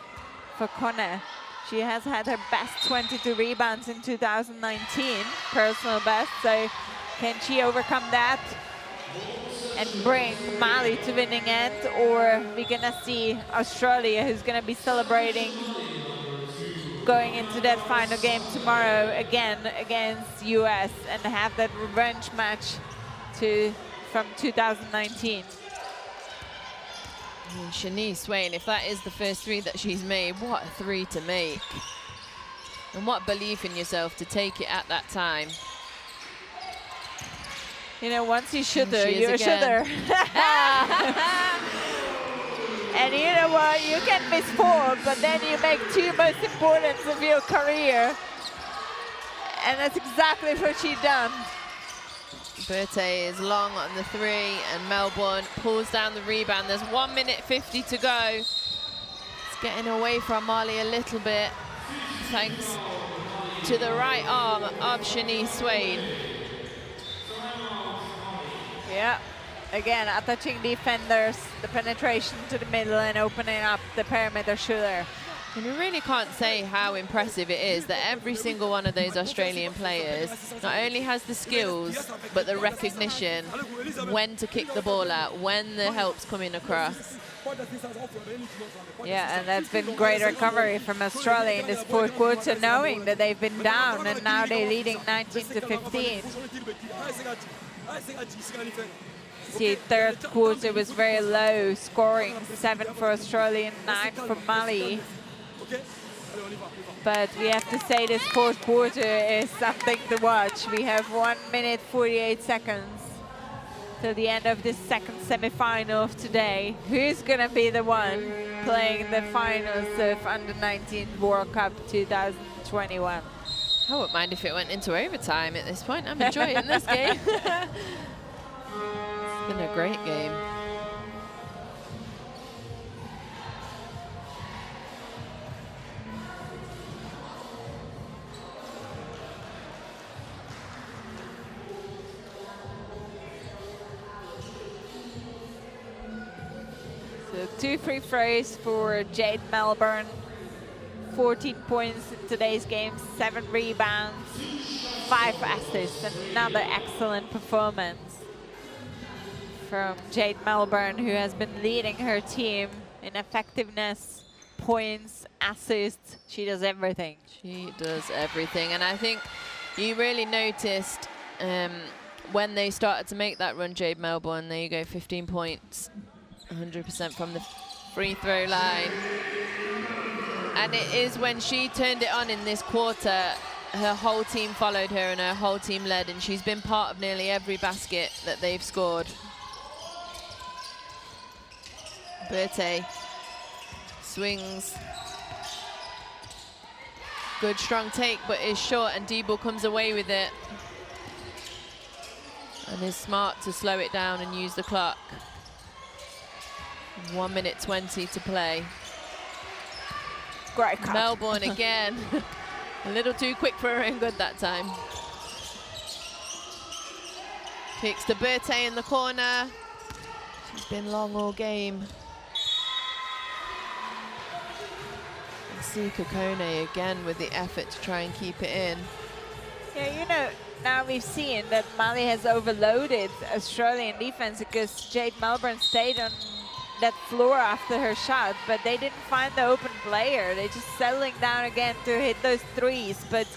for Kone. She has had her best 22 rebounds in 2019, personal best. So can she overcome that and bring Mali to winning end? Or we're gonna see Australia, who's gonna be celebrating going into that final game tomorrow again against US and have that revenge match from 2019. Shanice Swain, if that is the first 3 that she's made, what a 3 to make. And what belief in yourself to take it at that time. You know, once you shoot her, you're a shooter. And you know what? You can miss 4, but then you make 2 most important of your career. And that's exactly what she done. Berthe is long on the 3, and Melbourne pulls down the rebound. There's 1 minute 50 to go. It's getting away from Mali a little bit, thanks to the right arm of Shanice Swain. Yeah, again, attaching defenders, the penetration to the middle and opening up the perimeter shooter. And you really can't say how impressive it is that every single one of those Australian players not only has the skills, but the recognition when to kick the ball out, when the help's coming across. Yeah, and that's been great recovery from Australia in this 4th quarter, knowing that they've been down and now they're leading 19-15. See, 3rd quarter was very low scoring, 7 for Australia, 9 for Mali. But we have to say this 4th quarter is something to watch. We have 1 minute 48 seconds till the end of this 2nd semi-final of today. Who's gonna be the one playing the finals of Under-19 World Cup 2021? I wouldn't mind if it went into overtime at this point. I'm enjoying this game. It's been a great game. So 2 free throws for Jade Melbourne. 14 points in today's game, 7 rebounds, 5 assists. Another excellent performance from Jade Melbourne, who has been leading her team in effectiveness, points, assists. She does everything. She does everything. And I think you really noticed when they started to make that run, Jade Melbourne, there you go, 15 points. 100% from the free throw line. And it is when she turned it on in this quarter, her whole team followed her and her whole team led, and she's been part of nearly every basket that they've scored. Berthe swings. Good strong take, but is short, and Diebel comes away with it. And is smart to slow it down and use the clock. 1 minute 20 to play. Great cut. Melbourne again. A little too quick for her own good that time. Kicks to Berthe in the corner. She's been long all game. And Sika Kone again with the effort to try and keep it in. Yeah, you know, now we've seen that Mali has overloaded Australian defense because Jade Melbourne stayed on that floor after her shot, but they didn't find the open player. They're just settling down again to hit those threes. But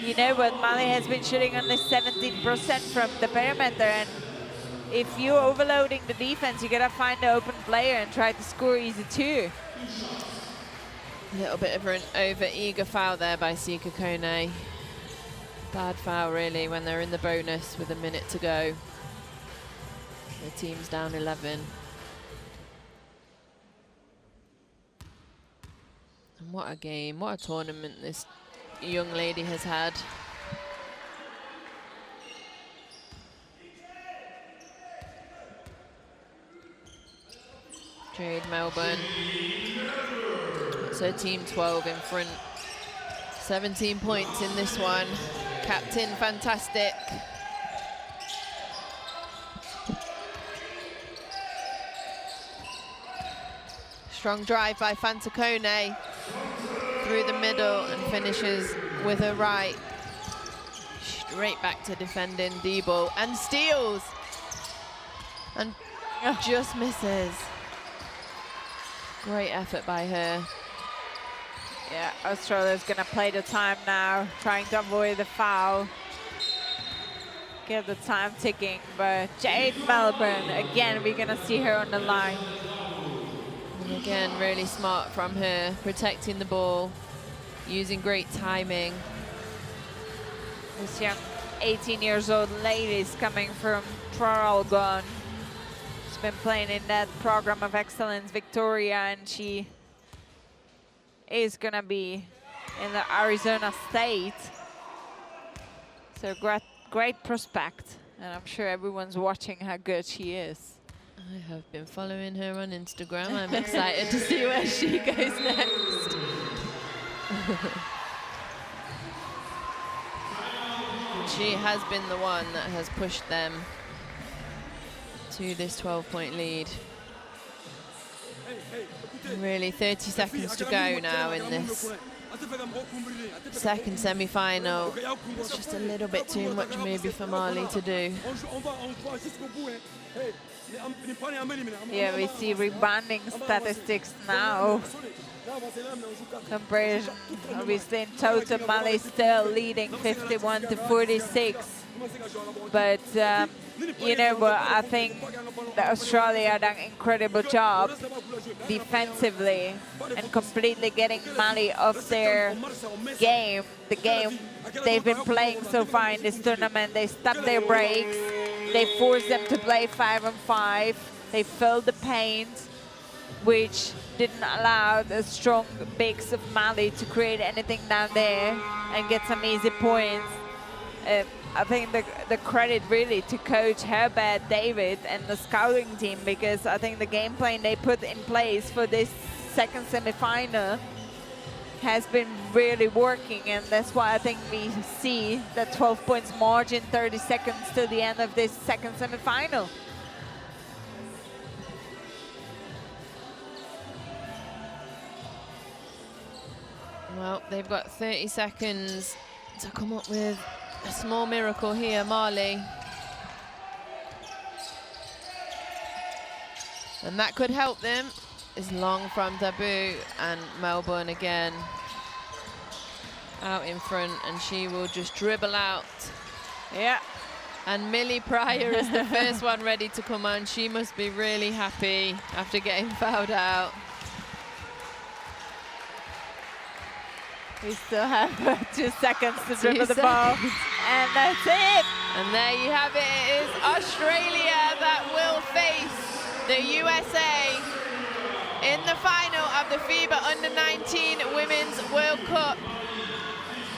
you know what, Mali has been shooting only 17% from the perimeter, and if you're overloading the defense, you gotta find the open player and try to score easy too. A little bit of an over-eager foul there by Sika Kone. Bad foul really when they're in the bonus with a minute to go. The team's down 11. And what a game, what a tournament this young lady has had. Jade Melbourne. So team 12 in front. 17 points in this one. Captain fantastic. Strong drive by Fantakone through the middle and finishes with a right. Straight back to defending D-ball and steals. And just misses. Great effort by her. Yeah, Australia's gonna play the time now, trying to avoid the foul. Get the time ticking, but Jade Melbourne, again, we're gonna see her on the line. And again, really smart from her, protecting the ball, using great timing. This young 18 years old lady is coming from Traralgon. She's been playing in that program of excellence, Victoria, and she is gonna be in the Arizona State. So great prospect, and I'm sure everyone's watching how good she is. I have been following her on Instagram. I'm excited to see where she goes next. She has been the one that has pushed them to this 12-point lead. Really 30 seconds to go now in this second semi-final. It's just a little bit too much maybe for Mali to do. Yeah, we see rebounding statistics now. Compared, obviously in total, Mali still leading 51 to 46. But you know what, I think that Australia done an incredible job defensively and completely getting Mali off their game. The game they've been playing so far in this tournament. They stopped their breaks. They forced them to play 5-on-5. They filled the paint, which didn't allow the strong bigs of Mali to create anything down there and get some easy points. I think the credit really to Coach Herbert David and the scouting team, because I think the game plan they put in place for this second semi-final has been really working, and that's why I think we see the 12 points margin, 30 seconds to the end of this second semi-final. Well, they've got 30 seconds to come up with a small miracle here, Mali. And that could help them. It's long from Dabu, and Melbourne again out in front, and she will just dribble out. Yeah. And Millie Pryor is the first one ready to come on. She must be really happy after getting fouled out. We still have 2 seconds to dribble the ball. And that's it. And there you have it. It is Australia that will face the USA in the final of the FIBA Under-19 Women's World Cup.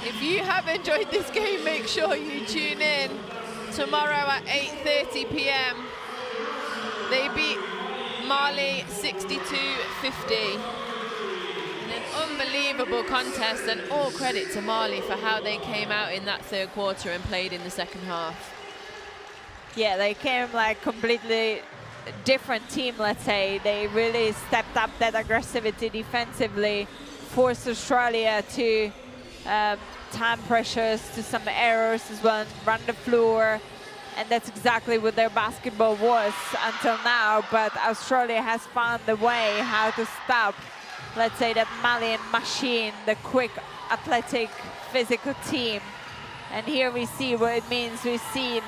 If you have enjoyed this game, make sure you tune in tomorrow at 8:30 p.m. They beat Mali 62-50. An unbelievable contest, and all credit to Mali for how they came out in that third quarter and played in the second half. Yeah, they came like completely different team, let's say. They really stepped up that aggressivity defensively, forced Australia to time pressures, to some errors as well, run the floor, And that's exactly what their basketball was until now, but Australia has found the way how to stop, let's say, that Malian machine, the quick, athletic, physical team. And here we see what it means. We've seen,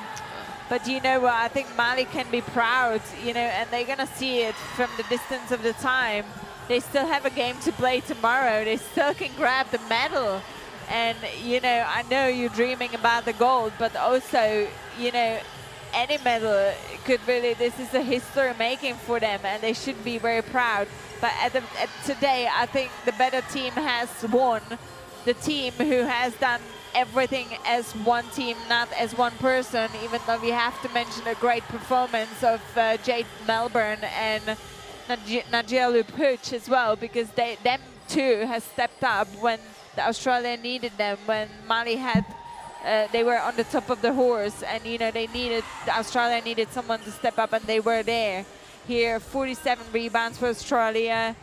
but you know what, I think Mali can be proud, you know, and they're gonna see it from the distance of the time. They still have a game to play tomorrow. They still can grab the medal. And, you know, I know you're dreaming about the gold, but also, you know, any medal could really, this is a history making for them, and they should be very proud. But today, I think the better team has won. The team who has done everything as one team, not as one person, even though we have to mention a great performance of Jade Melbourne and Nadia Puch as well, because them two has stepped up when Australia needed them, when Mali had, they were on the top of the horse, and you know Australia needed someone to step up, and they were there. Here, 47 rebounds for Australia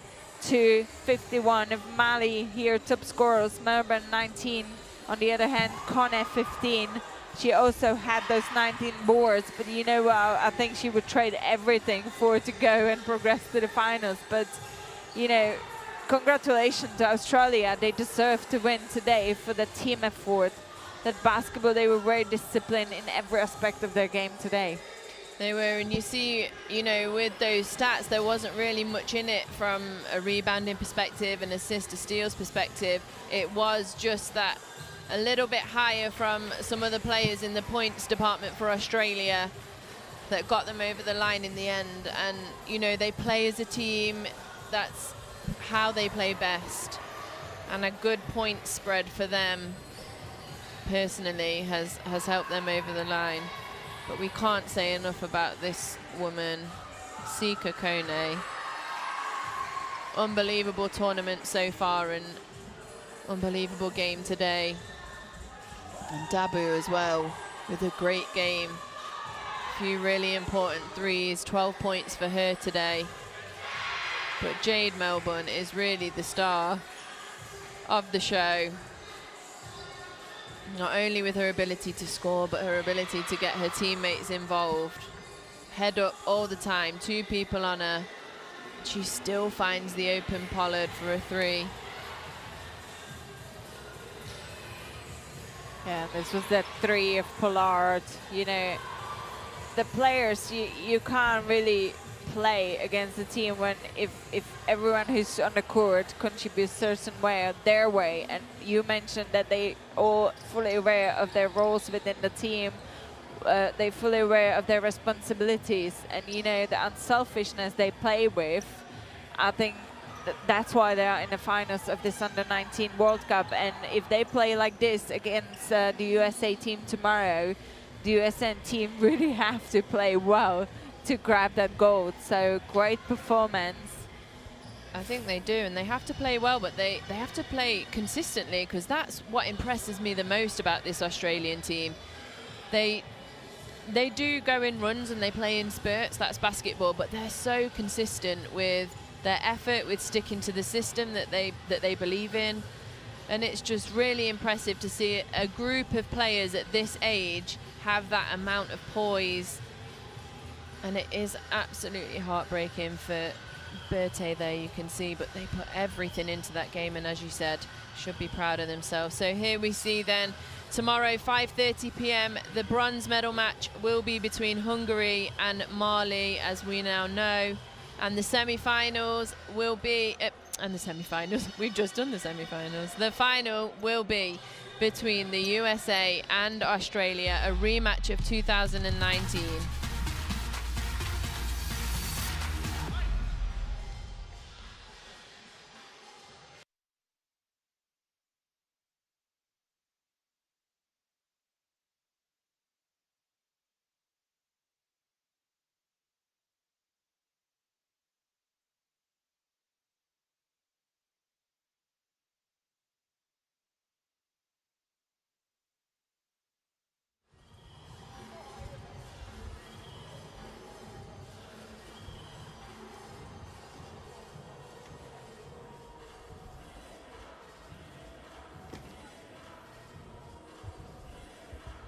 to 51 of Mali. Here, top scorers, Melbourne 19. On the other hand, Kone 15. She also had those 19 boards, but you know, I think she would trade everything for to go and progress to the finals. But you know, congratulations to Australia. They deserve to win today for the team effort. That basketball, they were very disciplined in every aspect of their game today. They were, and you see, you know, with those stats, there wasn't really much in it from a rebounding perspective and assist to steals perspective. It was just that a little bit higher from some of the players in the points department for Australia that got them over the line in the end. And, you know, they play as a team. That's how they play best. And a good point spread for them personally has helped them over the line. But we can't say enough about this woman, Sika Kone. Unbelievable tournament so far and unbelievable game today. And Dabu as well with a great game. A few really important threes, 12 points for her today. But Jade Melbourne is really the star of the show. Not only with her ability to score, but her ability to get her teammates involved. Head up all the time, two people on her. She still finds the open Pollard for a three. Yeah, this was that three of Pollard. You know, the players, you can't really play against the team when if everyone who's on the court contributes a certain way, their way. And you mentioned that they all fully aware of their roles within the team. They're fully aware of their responsibilities, and you know, the unselfishness they play with. I think that's why they are in the finals of this Under-19 World Cup. And if they play like this against the USA team tomorrow, the USA team really have to play well to grab that gold. So great performance. I think they do, and they have to play well, but they have to play consistently, because that's what impresses me the most about this Australian team. They do go in runs and they play in spurts, that's basketball, but they're so consistent with their effort, with sticking to the system that they believe in. And it's just really impressive to see a group of players at this age have that amount of poise. And it is absolutely heartbreaking for Berthe there, you can see, but they put everything into that game, and as you said, should be proud of themselves. So here we see then tomorrow, 5:30 p.m, the bronze medal match will be between Hungary and Mali, as we now know. And the semi-finals will be, we've just done the semi-finals. The final will be between the USA and Australia, a rematch of 2019.